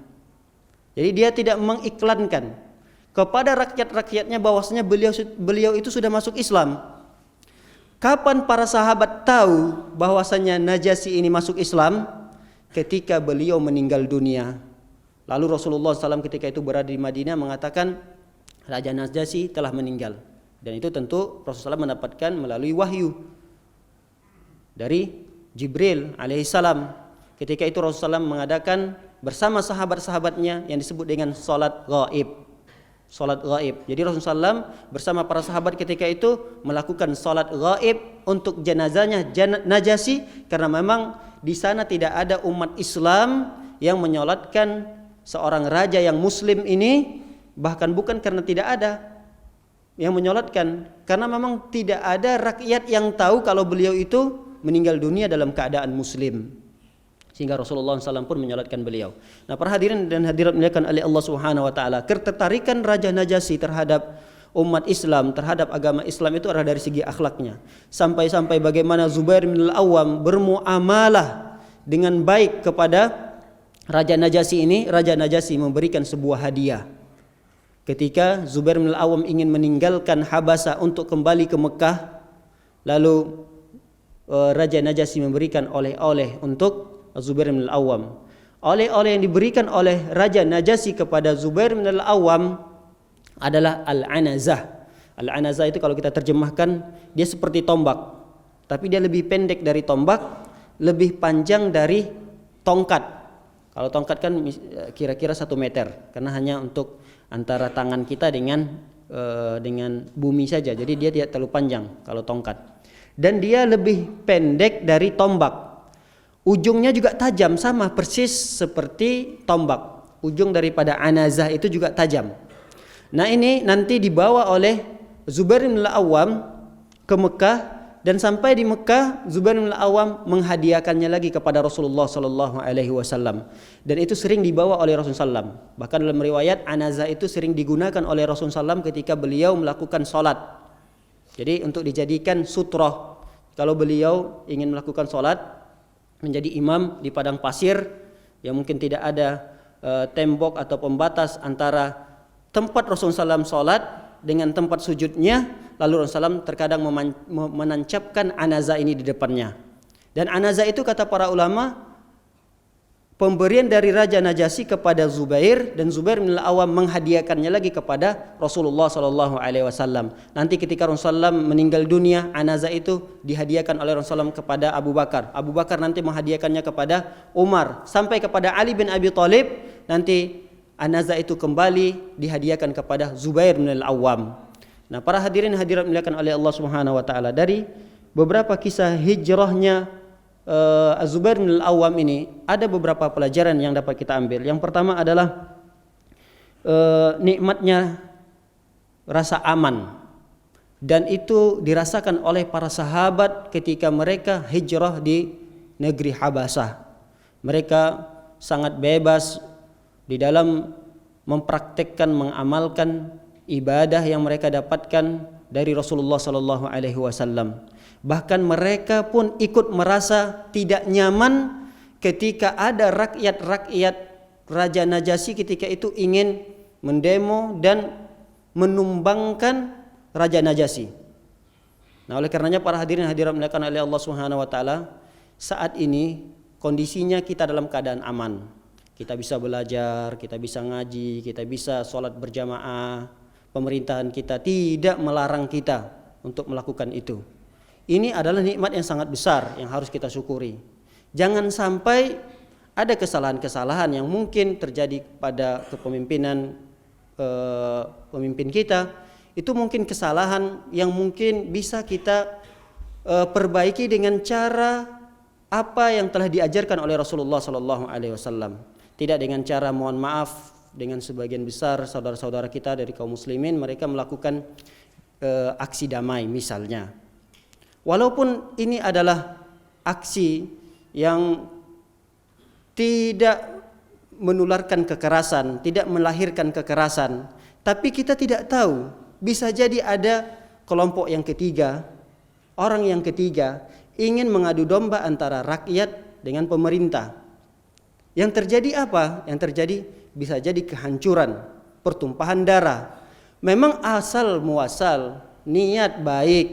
Jadi dia tidak mengiklankan kepada rakyat-rakyatnya bahwasanya beliau itu sudah masuk Islam. Kapan para sahabat tahu bahwasanya Najasyi ini masuk Islam? Ketika beliau meninggal dunia. Lalu Rasulullah SAW ketika itu berada di Madinah mengatakan Raja Najasyi telah meninggal. Dan itu tentu Rasulullah SAW mendapatkan melalui wahyu dari Jibril alaihissalam. Ketika itu Rasulullah SAW mengadakan bersama sahabat-sahabatnya yang disebut dengan salat ghaib. Salat ghaib. Jadi Rasulullah SAW bersama para sahabat ketika itu melakukan salat ghaib untuk jenazahnya Najasyi, karena memang di sana tidak ada umat Islam yang menyolatkan seorang raja yang muslim ini, bahkan bukan karena tidak ada yang menyolatkan, karena memang tidak ada rakyat yang tahu kalau beliau itu meninggal dunia dalam keadaan muslim, sehingga Rasulullah SAW pun menyolatkan beliau. Nah, para hadirin dan hadirat dimuliakan oleh Allah Subhanahu Wa Taala, ketertarikan Raja Najasyi terhadap umat Islam, terhadap agama Islam itu adalah dari segi akhlaknya. Sampai-sampai bagaimana Zubair bin Al-Awwam bermuamalah dengan baik kepada Raja Najasyi ini. Raja Najasyi memberikan sebuah hadiah. Ketika Zubair bin Al-Awwam ingin meninggalkan Habasah untuk kembali ke Mekah, lalu Raja Najasyi memberikan oleh-oleh untuk Zubair bin Al-Awwam. Oleh-oleh yang diberikan oleh Raja Najasyi kepada Zubair bin Al-Awwam adalah al-anazah. Al-anazah itu kalau kita terjemahkan, dia seperti tombak, tapi dia lebih pendek dari tombak, lebih panjang dari tongkat. Kalau tongkat kan kira-kira 1 meter, karena hanya untuk antara tangan kita dengan bumi saja. Jadi dia tidak terlalu panjang kalau tongkat. Dan dia lebih pendek dari tombak. Ujungnya juga tajam, sama persis seperti tombak. Ujung daripada anazah itu juga tajam. Nah, ini nanti dibawa oleh Zubair bin Al-Awwam ke Mekah, dan sampai di Mekah Zubair bin Al-Awwam menghadiahkannya lagi kepada Rasulullah SAW. Dan itu sering dibawa oleh Rasulullah SAW. Bahkan dalam riwayat anazah itu sering digunakan oleh Rasulullah SAW ketika beliau melakukan sholat. Jadi untuk dijadikan sutroh. Kalau beliau ingin melakukan sholat, menjadi imam di padang pasir yang mungkin tidak ada tembok atau pembatas antara tempat Rasulullah SAW sholat dengan tempat sujudnya, lalu Rasulullah SAW terkadang menancapkan anazah ini di depannya. Dan anazah itu kata para ulama pemberian dari Raja Najasyi kepada Zubair, dan Zubair bin Al-Awwam menghadiahkannya lagi kepada Rasulullah SAW. Nanti ketika Rasulullah SAW meninggal dunia, anazah itu dihadiahkan oleh Rasulullah SAW kepada Abu Bakar. Abu Bakar nanti menghadiahkannya kepada Umar, sampai kepada Ali bin Abi Thalib. Nanti anazah itu kembali dihadiahkan kepada Zubair bin Al-Awwam. Nah, para hadirin hadirat dimuliakan oleh Allah Subhanahu wa taala, dari beberapa kisah hijrahnya Az-Zubair bin Al-Awwam ini ada beberapa pelajaran yang dapat kita ambil. Yang pertama adalah nikmatnya rasa aman, dan itu dirasakan oleh para sahabat ketika mereka hijrah di negeri Habasah. Mereka sangat bebas di dalam mempraktekkan, mengamalkan ibadah yang mereka dapatkan dari Rasulullah sallallahu alaihi wasallam. Bahkan mereka pun ikut merasa tidak nyaman ketika ada rakyat-rakyat Raja Najasyi ketika itu ingin mendemo dan menumbangkan Raja Najasyi. Nah, oleh karenanya para hadirin hadirat dimuliakan oleh Allah Subhanahu wa taala, saat ini kondisinya kita dalam keadaan aman. Kita bisa belajar, kita bisa ngaji, kita bisa sholat berjamaah. Pemerintahan kita tidak melarang kita untuk melakukan itu. Ini adalah nikmat yang sangat besar yang harus kita syukuri. Jangan sampai ada kesalahan-kesalahan yang mungkin terjadi pada kepemimpinan pemimpin kita. Itu mungkin kesalahan yang mungkin bisa kita perbaiki dengan cara apa yang telah diajarkan oleh Rasulullah SAW. Tidak dengan cara mohon maaf dengan sebagian besar saudara-saudara kita dari kaum muslimin, mereka melakukan aksi damai misalnya. Walaupun ini adalah aksi yang tidak menularkan kekerasan, tidak melahirkan kekerasan, tapi kita tidak tahu bisa jadi ada kelompok yang ketiga, orang yang ketiga ingin mengadu domba antara rakyat dengan pemerintah. Yang terjadi apa? Yang terjadi bisa jadi kehancuran, pertumpahan darah. Memang asal muasal niat baik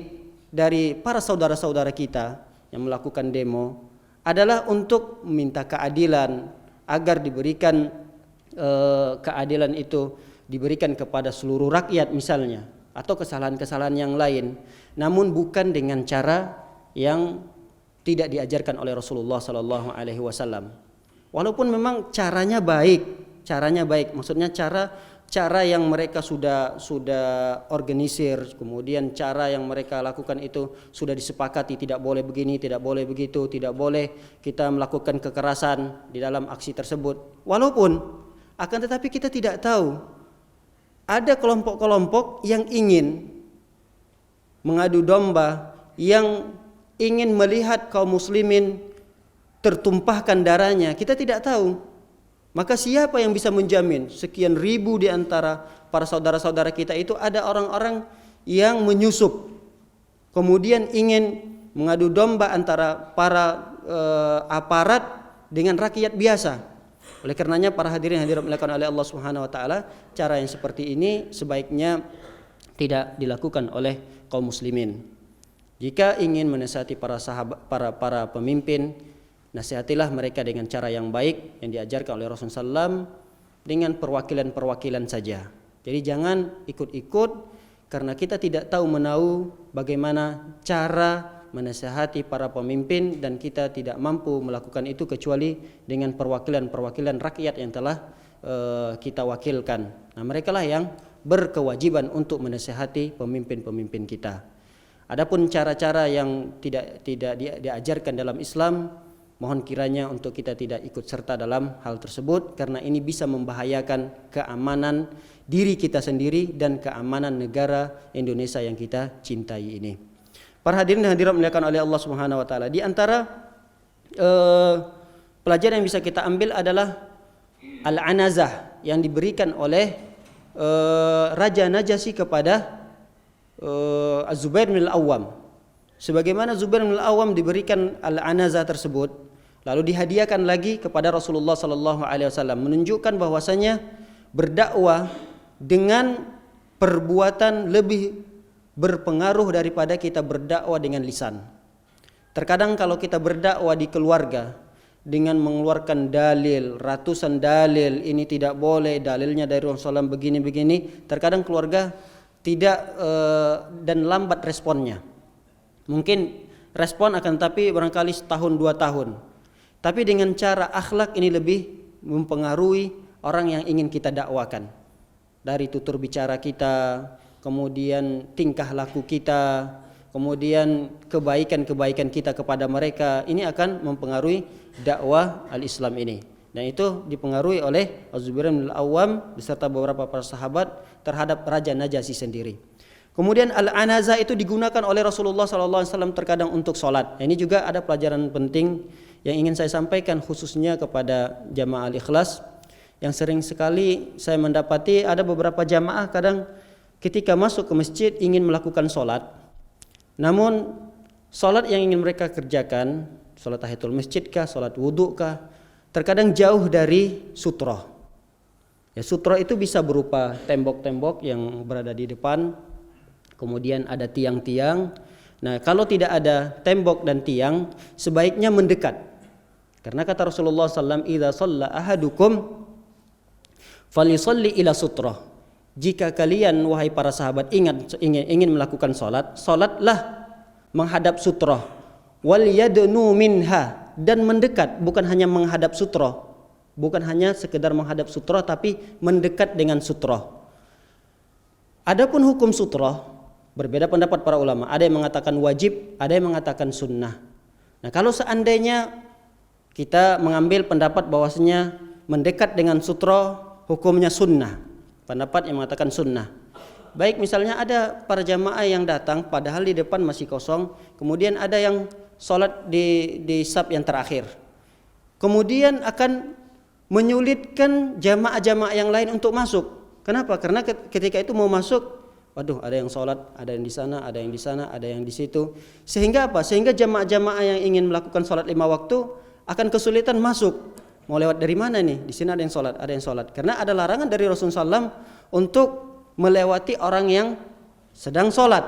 dari para saudara-saudara kita yang melakukan demo adalah untuk meminta keadilan, agar diberikan keadilan itu diberikan kepada seluruh rakyat misalnya, atau kesalahan-kesalahan yang lain, namun bukan dengan cara yang tidak diajarkan oleh Rasulullah sallallahu alaihi wasallam. Walaupun memang caranya baik, maksudnya cara yang mereka sudah organisir, kemudian cara yang mereka lakukan itu sudah disepakati, tidak boleh begini, tidak boleh begitu, tidak boleh kita melakukan kekerasan di dalam aksi tersebut. Walaupun akan tetapi kita tidak tahu ada kelompok-kelompok yang ingin mengadu domba, yang ingin melihat kaum muslimin tertumpahkan darahnya. Kita tidak tahu. Maka siapa yang bisa menjamin sekian ribu di antara para saudara-saudara kita itu ada orang-orang yang menyusup, kemudian ingin mengadu domba antara para aparat dengan rakyat biasa. Oleh karenanya para hadirin dimuliakan oleh Allah Subhanahu wa taala, cara yang seperti ini sebaiknya tidak dilakukan oleh kaum muslimin. Jika ingin menasihati para pemimpin, nasihatilah mereka dengan cara yang baik yang diajarkan oleh Rasulullah SAW, dengan perwakilan-perwakilan saja. Jadi jangan ikut-ikut, karena kita tidak tahu menahu bagaimana cara menasihati para pemimpin, dan kita tidak mampu melakukan itu kecuali dengan perwakilan-perwakilan rakyat yang telah kita wakilkan. Nah, mereka lah yang berkewajiban untuk menasihati pemimpin-pemimpin kita. Adapun cara-cara yang tidak diajarkan dalam Islam, mohon kiranya untuk kita tidak ikut serta dalam hal tersebut, karena ini bisa membahayakan keamanan diri kita sendiri dan keamanan negara Indonesia yang kita cintai ini. Para hadirin dan hadirat dimuliakan oleh Allah Subhanahu wa taala, di antara pelajaran yang bisa kita ambil adalah al-anazah yang diberikan oleh Raja Najasyi kepada Az-Zubair bin Al-Awwam. Sebagaimana Zubair bin Al-Awwam diberikan al-anazah tersebut, lalu dihadiahkan lagi kepada Rasulullah sallallahu alaihi wasallam, menunjukkan bahwasanya berdakwah dengan perbuatan lebih berpengaruh daripada kita berdakwah dengan lisan. Terkadang kalau kita berdakwah di keluarga dengan mengeluarkan dalil, ratusan dalil, ini tidak boleh, dalilnya dari Rasulullah begini-begini, terkadang keluarga tidak dan lambat responnya. Mungkin respon akan tapi barangkali setahun 2 tahun. Tapi dengan cara akhlak ini lebih mempengaruhi orang yang ingin kita dakwakan. Dari tutur bicara kita, kemudian tingkah laku kita, kemudian kebaikan-kebaikan kita kepada mereka, ini akan mempengaruhi dakwah al-Islam ini. Dan itu dipengaruhi oleh Az-Zubair bin Al-Awwam beserta beberapa para sahabat terhadap Raja Najasyi sendiri. Kemudian al-anazah itu digunakan oleh Rasulullah SAW terkadang untuk sholat. Ini juga ada pelajaran penting yang ingin saya sampaikan khususnya kepada jamaah al-ikhlas, yang sering sekali saya mendapati ada beberapa jamaah kadang ketika masuk ke masjid ingin melakukan sholat, namun sholat yang ingin mereka kerjakan, sholat tahiyatul masjid kah, sholat wudhu kah, terkadang jauh dari sutroh. Ya, sutroh itu bisa berupa tembok-tembok yang berada di depan, kemudian ada tiang-tiang. Nah, kalau tidak ada tembok dan tiang, sebaiknya mendekat. Karena kata Rasulullah SAW, "Idza shalla ahadukum falisalli ila sutroh." Jika kalian wahai para sahabat ingin melakukan sholat, sholatlah menghadap sutroh. Wal yadnu minha, dan mendekat, bukan hanya menghadap sutroh, bukan hanya sekedar menghadap sutroh, tapi mendekat dengan sutroh. Adapun hukum sutroh berbeda pendapat para ulama. Ada yang mengatakan wajib, ada yang mengatakan sunnah. Nah, kalau seandainya kita mengambil pendapat bahwasanya mendekat dengan sutroh hukumnya sunnah, pendapat yang mengatakan sunnah. Baik, misalnya ada para jamaah yang datang padahal di depan masih kosong, kemudian ada yang sholat di saf yang terakhir, kemudian akan menyulitkan jamaah-jamaah yang lain untuk masuk. Kenapa? Karena ketika itu mau masuk, waduh ada yang sholat, ada yang di sana, ada yang di sana, ada yang di situ. Sehingga apa? Sehingga jamaah-jamaah yang ingin melakukan sholat 5 waktu akan kesulitan masuk. Mau lewat dari mana nih? Di sini ada yang sholat, ada yang sholat. Karena ada larangan dari Rasulullah SAW untuk melewati orang yang sedang sholat.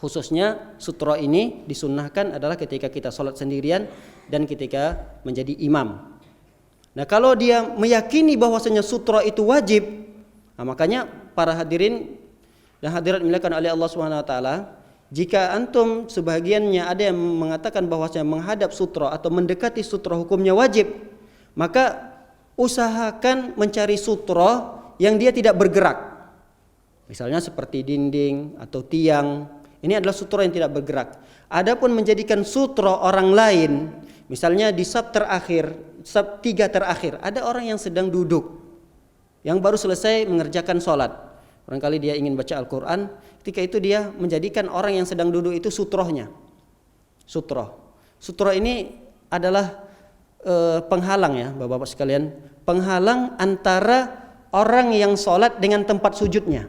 Khususnya sutra ini disunnahkan adalah ketika kita sholat sendirian dan ketika menjadi imam. Nah kalau dia meyakini bahwasanya sutra itu wajib, nah, makanya para hadirin dan hadirat dimuliakan oleh Allah Subhanahu wa taala, jika antum sebagiannya ada yang mengatakan bahwasanya menghadap sutra atau mendekati sutra hukumnya wajib, maka usahakan mencari sutra yang dia tidak bergerak. Misalnya seperti dinding atau tiang, ini adalah sutra yang tidak bergerak. Adapun menjadikan sutra orang lain, misalnya di saf terakhir, saf 3 terakhir, ada orang yang sedang duduk, yang baru selesai mengerjakan sholat. Barangkali dia ingin baca Al-Quran, ketika itu dia menjadikan orang yang sedang duduk itu sutrohnya. Sutroh ini adalah penghalang ya Bapak-Bapak sekalian, penghalang antara orang yang sholat dengan tempat sujudnya.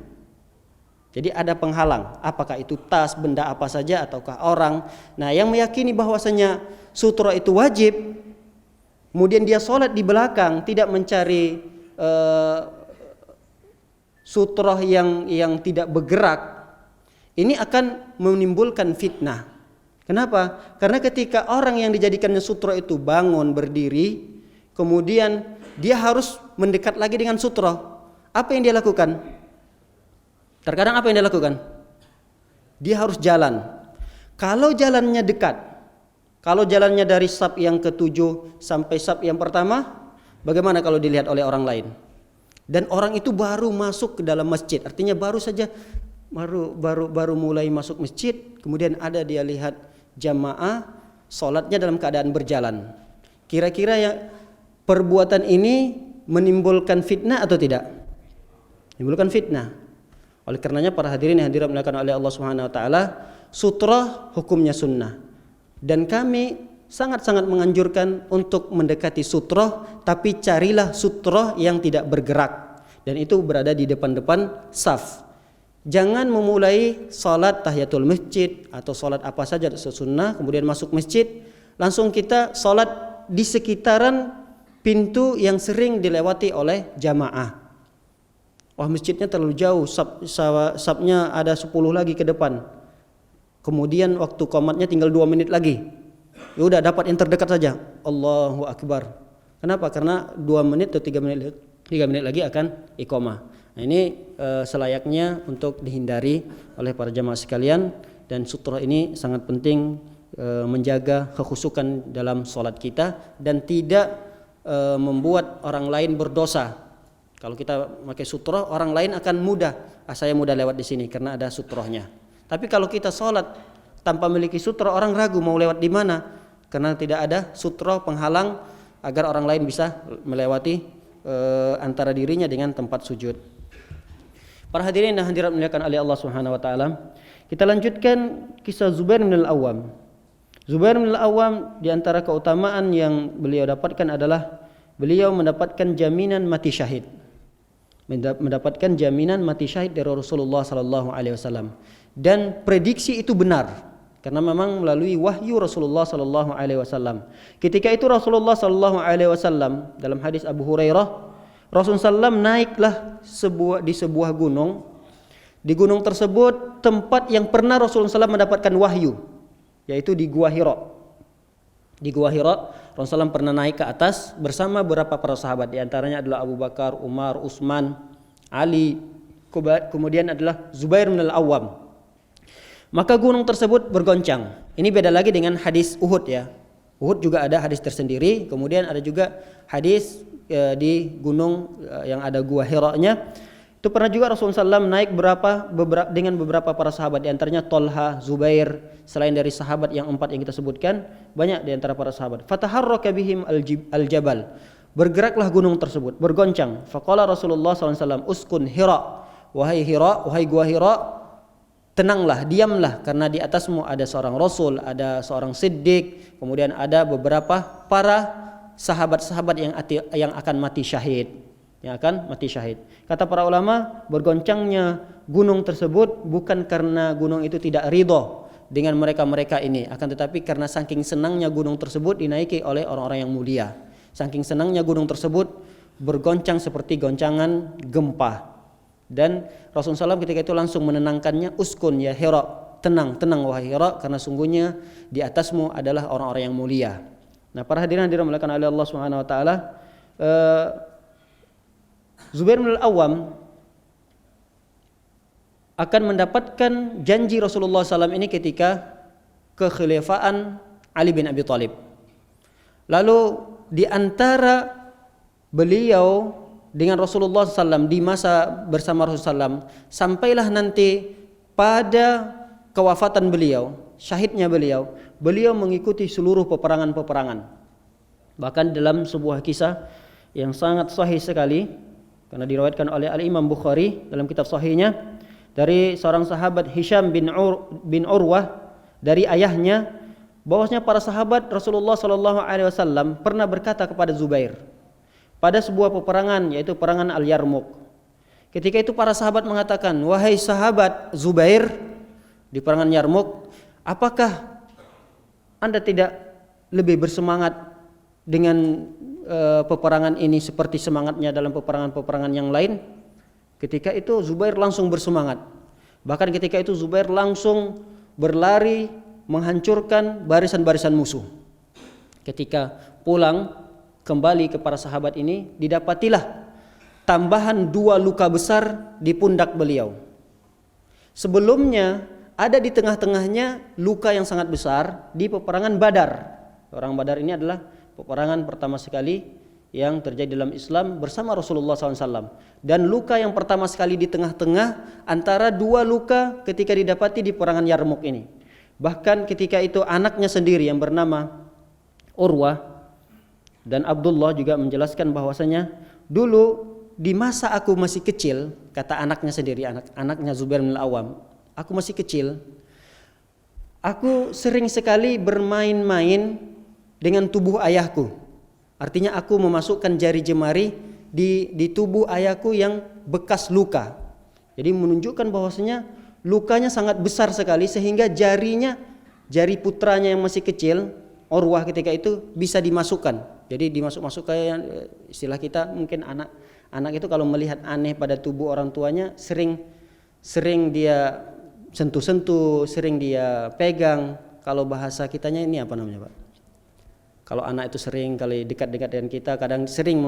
Jadi ada penghalang, apakah itu tas, benda apa saja ataukah orang. Nah yang meyakini bahwasanya sutroh itu wajib, kemudian dia sholat di belakang, tidak mencari sutroh yang tidak bergerak, ini akan menimbulkan fitnah. Kenapa? Karena ketika orang yang dijadikannya sutroh itu bangun berdiri, kemudian dia harus mendekat lagi dengan sutroh. Apa yang dia lakukan? Terkadang apa yang dia lakukan? Dia harus jalan. Kalau jalannya dekat, kalau jalannya dari saf yang ke-7 sampai saf yang pertama, bagaimana kalau dilihat oleh orang lain? Dan orang itu baru masuk ke dalam masjid, artinya baru saja baru mulai masuk masjid, kemudian ada dia lihat jamaah sholatnya dalam keadaan berjalan. Kira-kira ya perbuatan ini menimbulkan fitnah atau tidak? Menimbulkan fitnah. Oleh karenanya para hadirin yang hadirat dimuliakan oleh Allah Subhanahu wa taala, sutra hukumnya sunnah. Dan kami sangat-sangat menganjurkan untuk mendekati sutra, tapi carilah sutra yang tidak bergerak dan itu berada di depan-depan saf. Jangan memulai salat tahiyatul masjid atau salat apa saja sunnah kemudian masuk masjid, langsung kita salat di sekitaran pintu yang sering dilewati oleh jamaah. Wah masjidnya terlalu jauh, safnya ada 10 lagi ke depan. Kemudian waktu qomatnya tinggal 2 menit lagi. Ya udah dapat yang terdekat saja. Allahu Akbar. Kenapa? Karena 2 menit atau 3 menit lagi akan iqamah. Nah, ini selayaknya untuk dihindari oleh para jamaah sekalian, dan sutra ini sangat penting menjaga kekhusyukan dalam salat kita dan tidak membuat orang lain berdosa. Kalau kita pakai sutra, orang lain akan mudah, saya mudah lewat di sini karena ada sutrohnya. Tapi kalau kita sholat tanpa memiliki sutra, orang ragu mau lewat di mana karena tidak ada sutra penghalang agar orang lain bisa melewati antara dirinya dengan tempat sujud. Para hadirin dan hadirat dimuliakan oleh Allah Subhanahu wa taala, kita lanjutkan kisah Zubair bin Al-Awwam. Zubair bin Al-Awwam di antara keutamaan yang beliau dapatkan adalah beliau mendapatkan jaminan mati syahid. Mendapatkan jaminan mati syahid dari Rasulullah sallallahu alaihi wasallam, dan prediksi itu benar karena memang melalui wahyu Rasulullah sallallahu alaihi wasallam. Ketika itu Rasulullah sallallahu alaihi wasallam dalam hadis Abu Hurairah, Rasulullah sallam naiklah di sebuah gunung. Di gunung tersebut tempat yang pernah Rasulullah sallam mendapatkan wahyu, yaitu di Gua Hira. Di Gua Hira Rasulullah SAW pernah naik ke atas bersama beberapa para sahabat, di antaranya adalah Abu Bakar, Umar, Utsman, Ali, kemudian adalah Zubair bin Al-Awwam. Maka gunung tersebut bergoncang. Ini beda lagi dengan hadis Uhud ya. Uhud juga ada hadis tersendiri, kemudian ada juga hadis di gunung yang ada Gua Hira-nya. Itu pernah juga Rasulullah SAW naik dengan beberapa para sahabat, di antaranya Tolha, Zubair, selain dari sahabat yang 4 yang kita sebutkan, banyak di antara para sahabat. Fataharraka bihim al-jabal. Bergeraklah gunung tersebut, bergoncang. Faqala Rasulullah SAW, uskun Hira, wahai Gua Hira, tenanglah, diamlah, karena di atasmu ada seorang Rasul, ada seorang Siddiq, kemudian ada beberapa para sahabat-sahabat yang akan mati syahid. yang akan mati syahid. Kata para ulama, bergoncangnya gunung tersebut bukan karena gunung itu tidak ridho dengan mereka-mereka ini, akan tetapi karena saking senangnya gunung tersebut dinaiki oleh orang-orang yang mulia. Saking senangnya gunung tersebut bergoncang seperti goncangan gempa. Dan Rasulullah SAW ketika itu langsung menenangkannya, uskun ya Hira, tenang wahai Hira, karena sungguhnya di atasmu adalah orang-orang yang mulia. Nah, para hadirin dimuliakan oleh Allah Subhanahu wa taala, Zubair bin Al-Awwam akan mendapatkan janji Rasulullah SAW ini ketika kekhilafaan Ali bin Abi Thalib. Lalu di antara beliau dengan Rasulullah SAW di masa bersama Rasulullah SAW, sampailah nanti pada kewafatan beliau, syahidnya beliau mengikuti seluruh peperangan-peperangan. Bahkan dalam sebuah kisah yang sangat sahih sekali, karena diriwayatkan oleh Al-Imam Bukhari dalam kitab sahihnya, dari seorang sahabat Hisham bin Urwah dari ayahnya, bahwasanya para sahabat Rasulullah SAW pernah berkata kepada Zubair pada sebuah peperangan, yaitu peperangan Al-Yarmuk. Ketika itu para sahabat mengatakan, wahai sahabat Zubair, di peperangan Yarmuk, apakah Anda tidak lebih bersemangat dengan peperangan ini seperti semangatnya dalam peperangan-peperangan yang lain? Ketika itu Zubair langsung bersemangat. Bahkan ketika itu Zubair langsung berlari menghancurkan barisan-barisan musuh. Ketika pulang kembali ke para sahabat ini, didapatilah tambahan 2 luka besar di pundak beliau. Sebelumnya ada di tengah-tengahnya luka yang sangat besar di peperangan Badar. Perang Badar ini adalah peperangan pertama sekali yang terjadi dalam Islam bersama Rasulullah SAW. Dan luka yang pertama sekali di tengah-tengah antara 2 luka ketika didapati di peperangan Yarmuk ini. Bahkan ketika itu anaknya sendiri yang bernama Urwah dan Abdullah juga menjelaskan bahwasanya dulu di masa aku masih kecil, kata anaknya sendiri, anaknya Zubair bin Al-Awwam, aku masih kecil, aku sering sekali bermain-main dengan tubuh ayahku. Artinya aku memasukkan jari jemari di tubuh ayahku yang bekas luka. Jadi menunjukkan bahwasanya lukanya sangat besar sekali sehingga jari putranya yang masih kecil, Urwah ketika itu bisa dimasukkan. Jadi dimasuk kayak istilah kita mungkin anak itu kalau melihat aneh pada tubuh orang tuanya sering dia sentuh-sentuh, sering dia pegang. Kalau bahasa kitanya ini apa namanya, Pak? Kalau anak itu sering kali dekat-dekat dengan kita, kadang sering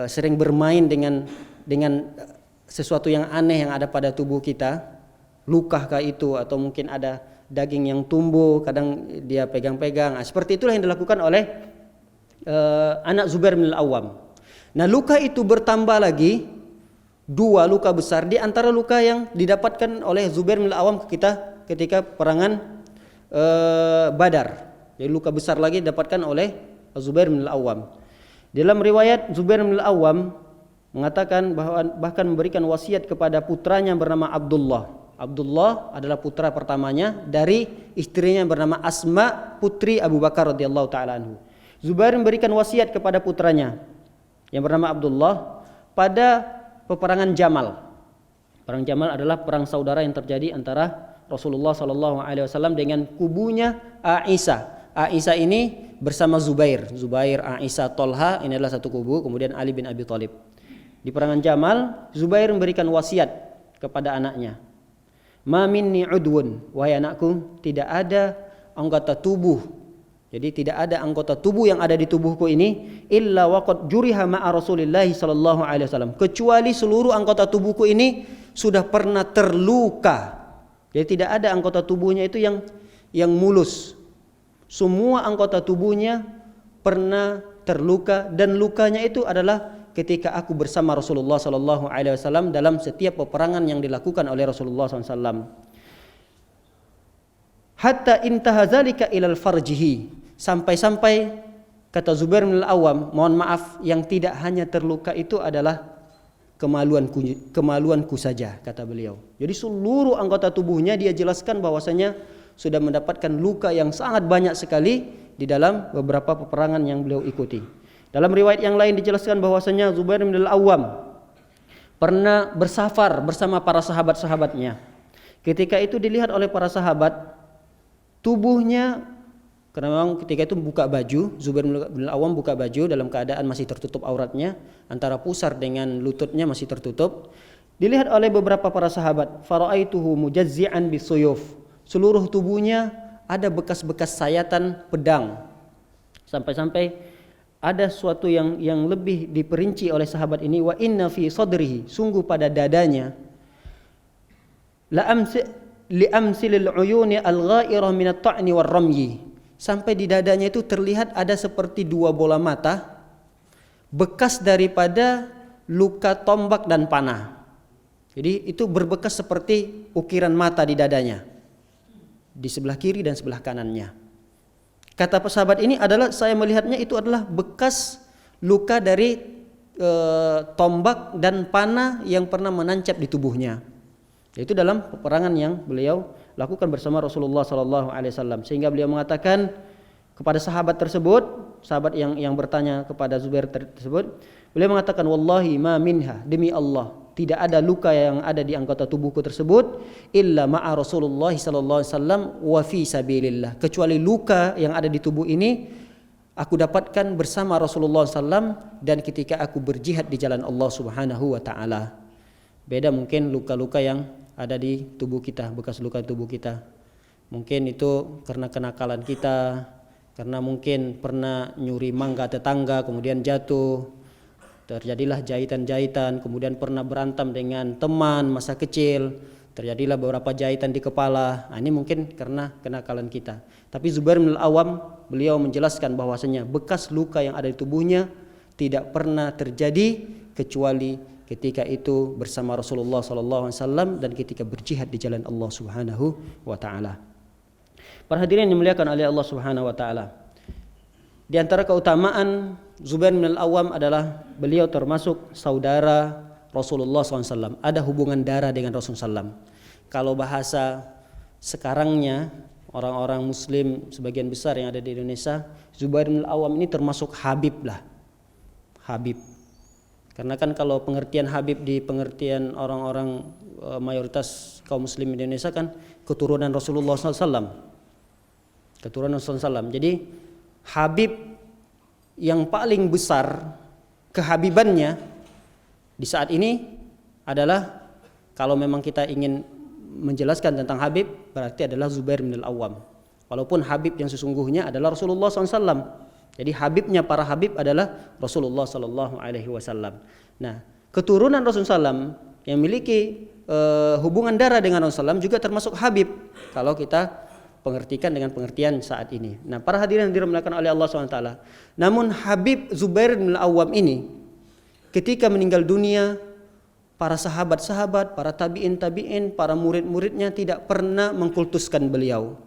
sering bermain dengan sesuatu yang aneh yang ada pada tubuh kita, lukahkah itu atau mungkin ada daging yang tumbuh, kadang dia pegang-pegang. Nah, seperti itulah yang dilakukan oleh anak Zubair bin Al-Awwam. Nah, luka itu bertambah lagi 2 luka besar di antara luka yang didapatkan oleh Zubair bin Al-Awwam ketika peperangan Badar. Jadi luka besar lagi didapatkan oleh Zubair bin Al-Awwam. Dalam riwayat Zubair bin Al-Awwam mengatakan bahkan memberikan wasiat kepada putranya bernama Abdullah. Abdullah adalah putra pertamanya dari istrinya bernama Asma putri Abu Bakar radhiyallahu taala anhu. Zubair memberikan wasiat kepada putranya yang bernama Abdullah pada peperangan Jamal. Perang Jamal adalah perang saudara yang terjadi antara Rasulullah SAW dengan kubunya Aisyah. Aisyah ini bersama Zubair, Aisyah, Tolha, ini adalah satu kubu, kemudian Ali bin Abi Thalib. Di perangan Jamal, Zubair memberikan wasiat kepada anaknya. Ma minni udwun, wahai anakku, tidak ada anggota tubuh. Jadi tidak ada anggota tubuh yang ada di tubuhku ini illa waqad juriha ma'a Rasulillah sallallahu alaihi wasallam, kecuali seluruh anggota tubuhku ini sudah pernah terluka. Jadi tidak ada anggota tubuhnya itu yang mulus. Semua anggota tubuhnya pernah terluka, dan lukanya itu adalah ketika aku bersama Rasulullah sallallahu alaihi wasallam dalam setiap peperangan yang dilakukan oleh Rasulullah SAW. Hatta intaha zalika ilal farjihi, sampai-sampai kata Zubair bin Al-Awwam, mohon maaf, yang tidak hanya terluka itu adalah kemaluanku saja, kata beliau. Jadi seluruh anggota tubuhnya dia jelaskan bahwasanya sudah mendapatkan luka yang sangat banyak sekali di dalam beberapa peperangan yang beliau ikuti. Dalam riwayat yang lain dijelaskan bahwasanya Zubair bin Al-Awwam pernah bersafar bersama para sahabat-sahabatnya. Ketika itu dilihat oleh para sahabat, tubuhnya, karena memang ketika itu buka baju, Zubair bin Al-Awwam buka baju dalam keadaan masih tertutup auratnya, antara pusar dengan lututnya masih tertutup. Dilihat oleh beberapa para sahabat, faraaituhu mujazzi'an bisuyuf. Seluruh tubuhnya ada bekas-bekas sayatan pedang. Sampai-sampai ada suatu yang lebih diperinci oleh sahabat ini, wa inna fi sadrihi, sungguh pada dadanya, li amsilil uyuni al-ghairah min at-ta'ni war-ramyi. Sampai di dadanya itu terlihat ada seperti dua bola mata, bekas daripada luka tombak dan panah. Jadi itu berbekas seperti ukiran mata di dadanya, di sebelah kiri dan sebelah kanannya. Kata sahabat ini adalah, saya melihatnya itu adalah bekas luka dari tombak dan panah yang pernah menancap di tubuhnya. Itu dalam peperangan yang beliau lakukan bersama Rasulullah SAW. Sehingga beliau mengatakan kepada sahabat tersebut, sahabat yang bertanya kepada Zubair tersebut, beliau mengatakan, wallahi ma minha, demi Allah, tidak ada luka yang ada di anggota tubuhku tersebut illa ma'a Rasulullah sallallahu alaihi wasallam wa fi sabilillah, kecuali luka yang ada di tubuh ini aku dapatkan bersama Rasulullah SAW dan ketika aku berjihad di jalan Allah Subhanahu wa taala. Beda mungkin luka-luka yang ada di tubuh kita, bekas luka tubuh kita. Mungkin itu karena kenakalan kita, karena mungkin pernah nyuri mangga tetangga kemudian jatuh, terjadilah jahitan-jahitan, kemudian pernah berantem dengan teman masa kecil, terjadilah beberapa jahitan di kepala. Nah, ini mungkin karena kenakalan kita. Tapi Zubair bin Al-Awwam, beliau menjelaskan bahwasanya bekas luka yang ada di tubuhnya tidak pernah terjadi kecuali ketika itu bersama Rasulullah SAW dan ketika berjihad di jalan Allah Subhanahu wa taala. Para hadirin yang dimuliakan oleh Allah Subhanahu wa taala, di antara keutamaan Zubair bin Al-Awwam adalah beliau termasuk saudara Rasulullah SAW. Ada hubungan darah dengan Rasulullah SAW. Kalau bahasa sekarangnya orang-orang Muslim sebagian besar yang ada di Indonesia, Zubair bin Al-Awwam ini termasuk Habib lah. Habib. Karena kan kalau pengertian Habib di pengertian orang-orang mayoritas kaum Muslim di Indonesia kan keturunan Rasulullah SAW. Keturunan Rasulullah SAW. Jadi Habib yang paling besar kehabibannya di saat ini adalah, kalau memang kita ingin menjelaskan tentang Habib, berarti adalah Zubair bin Al-Awwam. Walaupun Habib yang sesungguhnya adalah Rasulullah SAW. Jadi Habibnya para Habib adalah Rasulullah SAW. Nah, keturunan Rasulullah SAW yang memiliki hubungan darah dengan Rasulullah SAW juga termasuk Habib kalau kita pengertikan dengan pengertian saat ini. Nah, para hadirin yang dirahmati oleh Allah SWT. Namun Habib Zubair bin Al-Awwam ini ketika meninggal dunia, para sahabat-sahabat, para tabi'in, para murid-muridnya tidak pernah mengkultuskan beliau.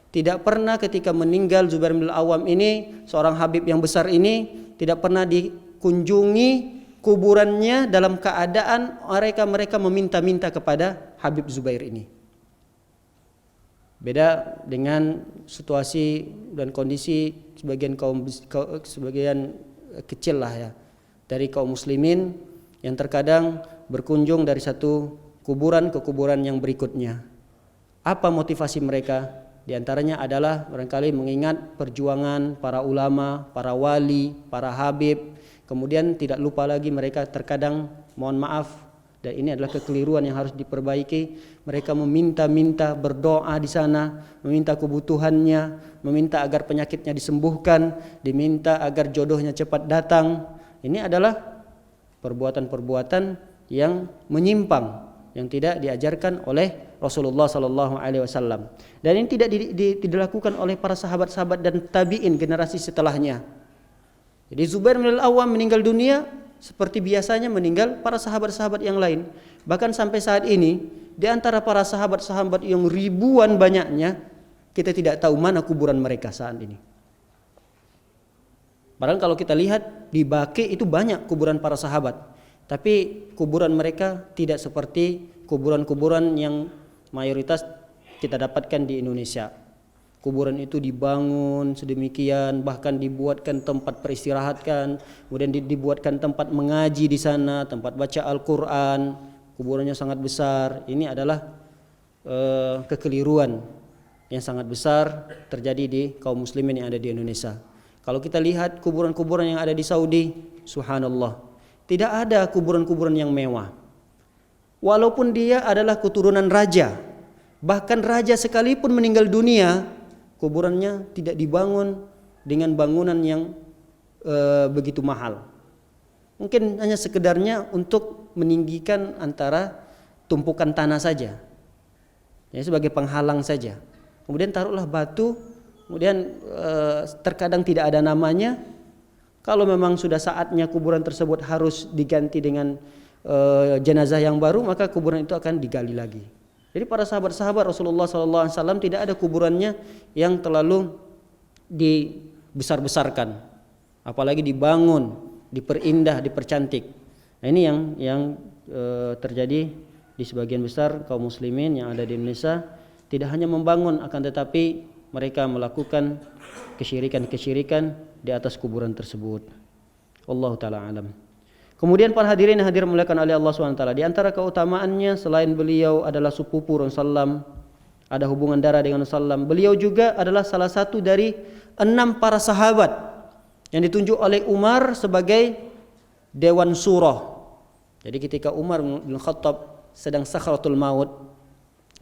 Tidak pernah ketika meninggal Zubair bin Al-Awwam ini, seorang Habib yang besar ini, tidak pernah dikunjungi kuburannya dalam keadaan mereka meminta-minta kepada Habib Zubair ini. Beda dengan situasi dan kondisi sebagian kecil lah ya dari kaum muslimin yang terkadang berkunjung dari satu kuburan ke kuburan yang berikutnya. Apa motivasi mereka? Di antaranya adalah barangkali mengingat perjuangan para ulama, para wali, para habib. Kemudian tidak lupa lagi mereka terkadang, mohon maaf, dan ini adalah kekeliruan yang harus diperbaiki, mereka meminta-minta, berdoa di sana, meminta kebutuhannya, meminta agar penyakitnya disembuhkan, diminta agar jodohnya cepat datang. Ini adalah perbuatan-perbuatan yang menyimpang, yang tidak diajarkan oleh Rasulullah SAW. Dan ini tidak dilakukan oleh para sahabat-sahabat dan tabi'in generasi setelahnya. Jadi Zubair bin Al-Awwam meninggal dunia seperti biasanya meninggal para sahabat-sahabat yang lain. Bahkan sampai saat ini, di antara para sahabat-sahabat yang ribuan banyaknya, kita tidak tahu mana kuburan mereka saat ini. Padahal kalau kita lihat di Baqi itu banyak kuburan para sahabat, tapi kuburan mereka tidak seperti kuburan-kuburan yang mayoritas kita dapatkan di Indonesia. Kuburan itu dibangun sedemikian, bahkan dibuatkan tempat peristirahatan, kemudian dibuatkan tempat mengaji di sana, tempat baca Al-Quran. Kuburannya sangat besar. Ini adalah kekeliruan yang sangat besar terjadi di kaum muslimin yang ada di Indonesia. Kalau kita lihat kuburan-kuburan yang ada di Saudi, subhanallah, tidak ada kuburan-kuburan yang mewah. Walaupun dia adalah keturunan raja, bahkan raja sekalipun meninggal dunia, kuburannya tidak dibangun dengan bangunan yang begitu mahal. Mungkin hanya sekedarnya untuk meninggikan antara tumpukan tanah saja, ya, sebagai penghalang saja. Kemudian taruhlah batu, kemudian terkadang tidak ada namanya. Kalau memang sudah saatnya kuburan tersebut harus diganti dengan jenazah yang baru, maka kuburan itu akan digali lagi. Jadi para sahabat-sahabat Rasulullah SAW tidak ada kuburannya yang terlalu dibesar-besarkan, apalagi dibangun, diperindah, dipercantik. Nah, ini yang terjadi di sebagian besar kaum muslimin yang ada di Indonesia. Tidak hanya membangun, akan tetapi mereka melakukan kesyirikan-kesyirikan di atas kuburan tersebut. Wallahu ta'ala alam. Kemudian para hadirin yang hadir dimuliakan oleh Allah SWT, di antara keutamaannya selain beliau adalah sepupu Rasulullah, ada hubungan darah dengan Rasulullah, beliau juga adalah salah satu dari 6 para sahabat yang ditunjuk oleh Umar sebagai Dewan Surah. Jadi ketika Umar bin Khattab sedang sakratul maut,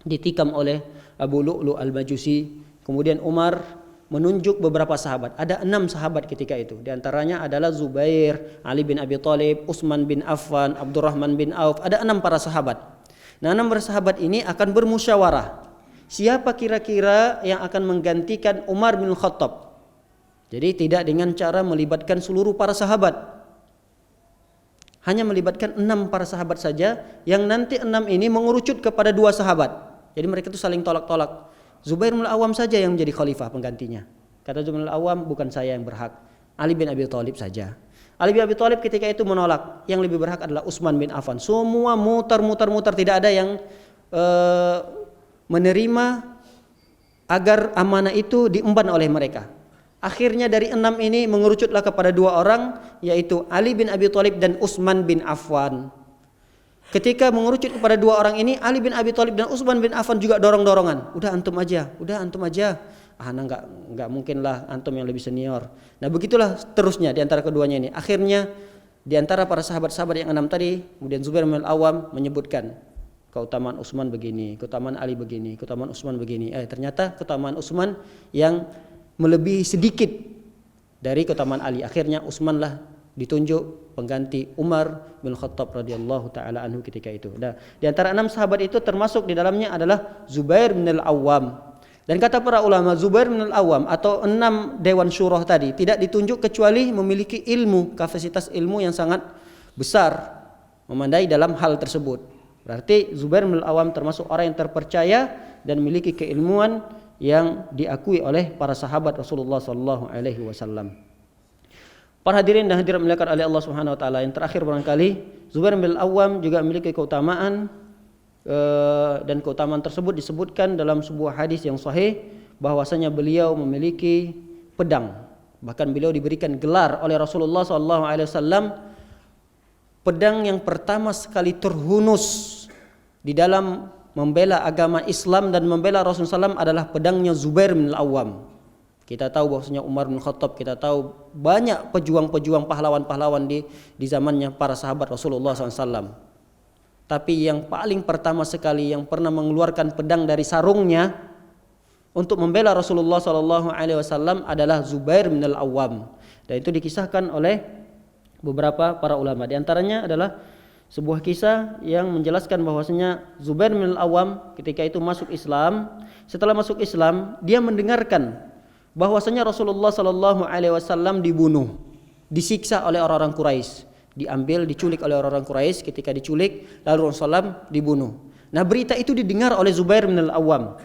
ditikam oleh Abu Lu'lu' al-Majusi, kemudian Umar menunjuk beberapa sahabat. Ada 6 sahabat ketika itu. Di antaranya adalah Zubair, Ali bin Abi Thalib, Utsman bin Affan, Abdurrahman bin Auf. Ada 6 para sahabat. Nah, 6 para sahabat ini akan bermusyawarah. Siapa kira-kira yang akan menggantikan Umar bin Khattab? Jadi tidak dengan cara melibatkan seluruh para sahabat. Hanya melibatkan 6 para sahabat saja, yang nanti 6 ini mengerucut kepada 2 sahabat. Jadi mereka itu saling tolak-tolak. Zubair bin Al-Awwam saja yang menjadi khalifah penggantinya. Kata Zubair bin Al-Awwam, bukan saya yang berhak, Ali bin Abi Thalib saja. Ali bin Abi Thalib ketika itu menolak, yang lebih berhak adalah Utsman bin Affan. Semua mutar, tidak ada yang menerima agar amanah itu diemban oleh mereka. Akhirnya dari 6 ini mengerucutlah kepada 2 orang, yaitu Ali bin Abi Thalib dan Utsman bin Affan. Ketika mengerucut kepada 2 orang ini, Ali bin Abi Thalib dan Utsman bin Affan juga dorong-dorongan. Udah antum aja. Nah enggak mungkin lah, antum yang lebih senior. Nah begitulah terusnya di antara keduanya ini. Akhirnya di antara para sahabat-sahabat yang 6 tadi, kemudian Zubair bin Al-Awwam menyebutkan keutamaan Utsman begini, keutamaan Ali begini, keutamaan Utsman begini. Ternyata keutamaan Utsman yang melebihi sedikit dari keutamaan Ali. Akhirnya Utsman lah ditunjuk pengganti Umar bin Khattab radhiyallahu taala anhu ketika itu. Nah, di antara 6 sahabat itu termasuk di dalamnya adalah Zubair bin Al-Awwam. Dan kata para ulama, Zubair bin Al-Awwam atau 6 Dewan Syurah tadi tidak ditunjuk kecuali memiliki ilmu, kapasitas ilmu yang sangat besar, memandai dalam hal tersebut. Berarti Zubair bin Al-Awwam termasuk orang yang terpercaya dan memiliki keilmuan yang diakui oleh para sahabat Rasulullah sallallahu alaihi wasallam. Para hadirin dan hadirat dimuliakan oleh Allah Subhanahu wa taala, yang terakhir barangkali Zubair bin Al-Awwam juga memiliki keutamaan, dan keutamaan tersebut disebutkan dalam sebuah hadis yang sahih bahwasanya beliau memiliki pedang. Bahkan beliau diberikan gelar oleh Rasulullah sallallahu alaihi wasallam pedang yang pertama sekali terhunus di dalam membela agama Islam dan membela Rasulullah SAW adalah pedangnya Zubair bin Al-Awwam. Kita tahu bahwasanya Umar bin Khattab, kita tahu banyak pejuang-pejuang, pahlawan-pahlawan di zamannya para sahabat Rasulullah SAW. Tapi yang paling pertama sekali yang pernah mengeluarkan pedang dari sarungnya untuk membela Rasulullah SAW adalah Zubair bin Al-Awwam. Dan itu dikisahkan oleh beberapa para ulama. Di antaranya adalah sebuah kisah yang menjelaskan bahwasanya Zubair bin Al-Awwam ketika itu masuk Islam. Setelah masuk Islam, dia mendengarkan bahwasanya Rasulullah sallallahu alaihi wasallam dibunuh, disiksa oleh orang-orang Quraisy, diculik oleh orang-orang Quraisy. Ketika diculik, lalu Rasulullah dibunuh. Nah, berita itu didengar oleh Zubair bin Al-Awwam.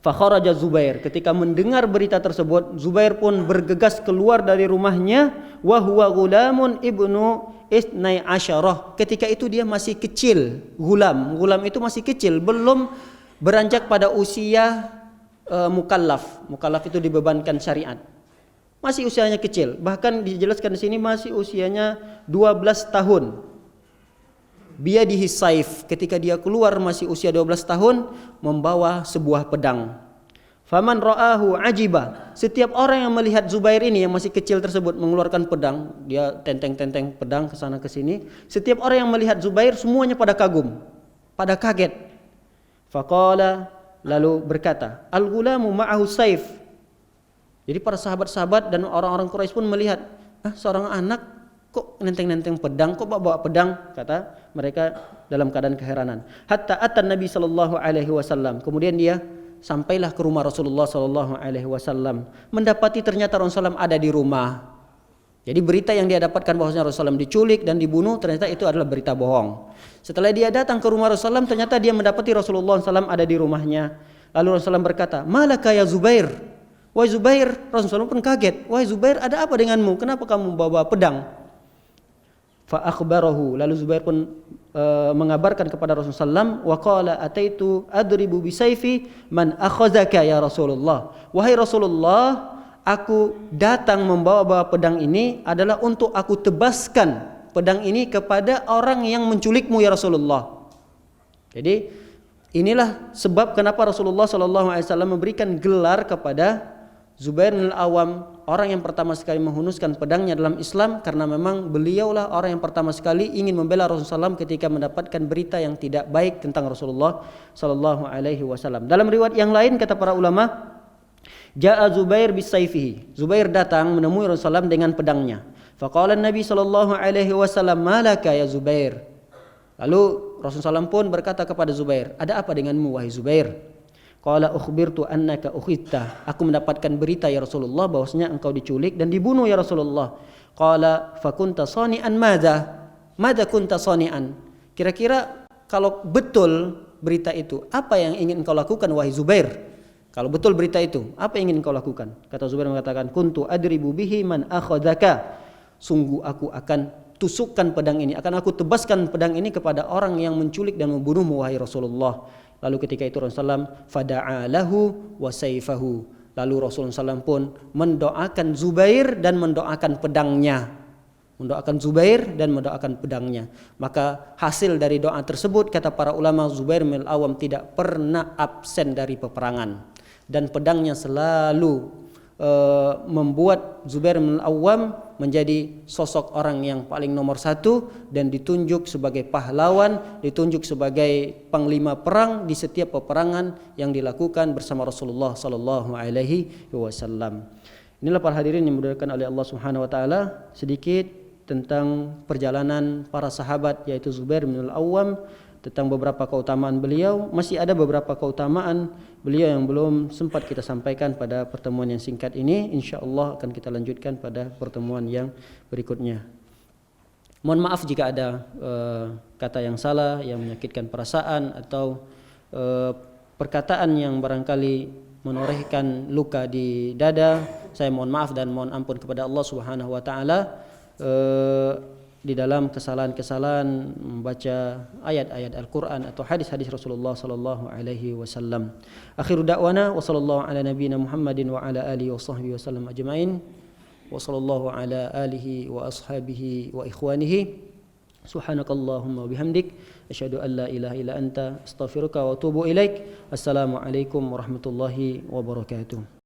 Fa kharaja Zubair. Ketika mendengar berita tersebut, Zubair pun bergegas keluar dari rumahnya, wa huwa gulamun ibnu isnai asyarah. Ketika itu dia masih kecil, gulam itu masih kecil, belum beranjak pada usia mukallaf. Mukallaf itu dibebankan syariat. Masih usianya kecil, bahkan dijelaskan di sini masih usianya 12 tahun. Biyadihi saif, ketika dia keluar masih usia 12 tahun membawa sebuah pedang. Faman ra'ahu ajiba, setiap orang yang melihat Zubair ini yang masih kecil tersebut mengeluarkan pedang, dia tenteng-tenteng pedang ke sana ke sini. Setiap orang yang melihat Zubair semuanya pada kagum, pada kaget. Faqala, lalu berkata, al-ghulamu ma'ahu saif. Jadi para sahabat-sahabat dan orang-orang Quraisy pun melihat, seorang anak kok nenteng-nenteng pedang, kok bawa pedang, kata mereka dalam keadaan keheranan. Hatta atan Nabi sallallahu alaihi wasallam. Kemudian dia sampailah ke rumah Rasulullah sallallahu alaihi wasallam, mendapati ternyata Rasulullah ada di rumah. Jadi berita yang dia dapatkan bahwasanya Rasulullah diculik dan dibunuh ternyata itu adalah berita bohong. Setelah dia datang ke rumah Rasulullah ternyata dia mendapati Rasulullah SAW ada di rumahnya. Lalu Rasulullah berkata, "Malaka ya Zubair?" Wahai Zubair, Rasulullah pun kaget. Wahai Zubair, ada apa denganmu? Kenapa kamu bawa pedang? Fa akhbarahu, lalu Zubair pun mengabarkan kepada Rasulullah SAW, wa qala ataitu adribu bisayfi man akhazaka ya Rasulullah. Wahai Rasulullah, aku datang membawa pedang ini adalah untuk aku tebaskan pedang ini kepada orang yang menculikmu ya Rasulullah. Jadi inilah sebab kenapa Rasulullah SAW memberikan gelar kepada Zubair bin Al-Awwam, orang yang pertama sekali menghunuskan pedangnya dalam Islam, karena memang beliaulah orang yang pertama sekali ingin membela Rasulullah SAW ketika mendapatkan berita yang tidak baik tentang Rasulullah SAW. Dalam riwayat yang lain kata para ulama, Ja'a Zubair bisayfihi. Zubair datang menemui Rasulullah SAW dengan pedangnya. Faqala Nabi SAW, malaka ya Zubair. Lalu Rasulullah SAW pun berkata kepada Zubair, ada apa denganmu wahai Zubair? Qala ukhbirtu annaka ukhidta. Aku mendapatkan berita ya Rasulullah bahwasanya engkau diculik dan dibunuh ya Rasulullah. Qala fakunta sani'an madza? Madza kunta sani'an? Kira-kira kalau betul berita itu, apa yang ingin engkau lakukan wahai Zubair? Kalau betul berita itu, apa yang ingin engkau lakukan? Kata Zubair mengatakan, kuntu adribu bihi man akhadaka. Sungguh aku akan tusukkan pedang ini, akan aku tebaskan pedang ini kepada orang yang menculik dan membunuhmu wahai Rasulullah. Lalu ketika itu Rasulullah SAW fada'a lahu wa sayfahu. Lalu Rasulullah SAW pun mendoakan Zubair dan mendoakan pedangnya. Mendoakan Zubair dan mendoakan pedangnya. Maka hasil dari doa tersebut kata para ulama, Zubair bin Al-Awwam tidak pernah absen dari peperangan. Dan pedangnya selalu membuat Zubair bin Al-Awwam menjadi sosok orang yang paling nomor satu dan ditunjuk sebagai pahlawan, ditunjuk sebagai panglima perang di setiap peperangan yang dilakukan bersama Rasulullah sallallahu alaihi wasallam. Inilah para hadirin yang dimuliakan oleh Allah Subhanahu wa taala, sedikit tentang perjalanan para sahabat yaitu Zubair bin Al-Awwam, tentang beberapa keutamaan beliau. Masih ada beberapa keutamaan beliau yang belum sempat kita sampaikan pada pertemuan yang singkat ini. InsyaAllah akan kita lanjutkan pada pertemuan yang berikutnya. Mohon maaf jika ada kata yang salah, yang menyakitkan perasaan, atau perkataan yang barangkali menorehkan luka di dada. Saya mohon maaf dan mohon ampun kepada Allah Subhanahu wa taala di dalam kesalahan-kesalahan membaca ayat-ayat Al-Quran atau hadis-hadis Rasulullah sallallahu alaihi wasallam. Akhiru da'wana wa sallallahu ala nabiyyina Muhammadin wa ala alihi wa sahbihi wasallam ajma'in. Wa sallallahu ala alihi wa ashabihi wa ikhwanihi. Subhanakallahumma wa bihamdik asyhadu an la ilaha illa anta astaghfiruka wa atubu ilaik. Assalamu alaikum warahmatullahi wabarakatuh.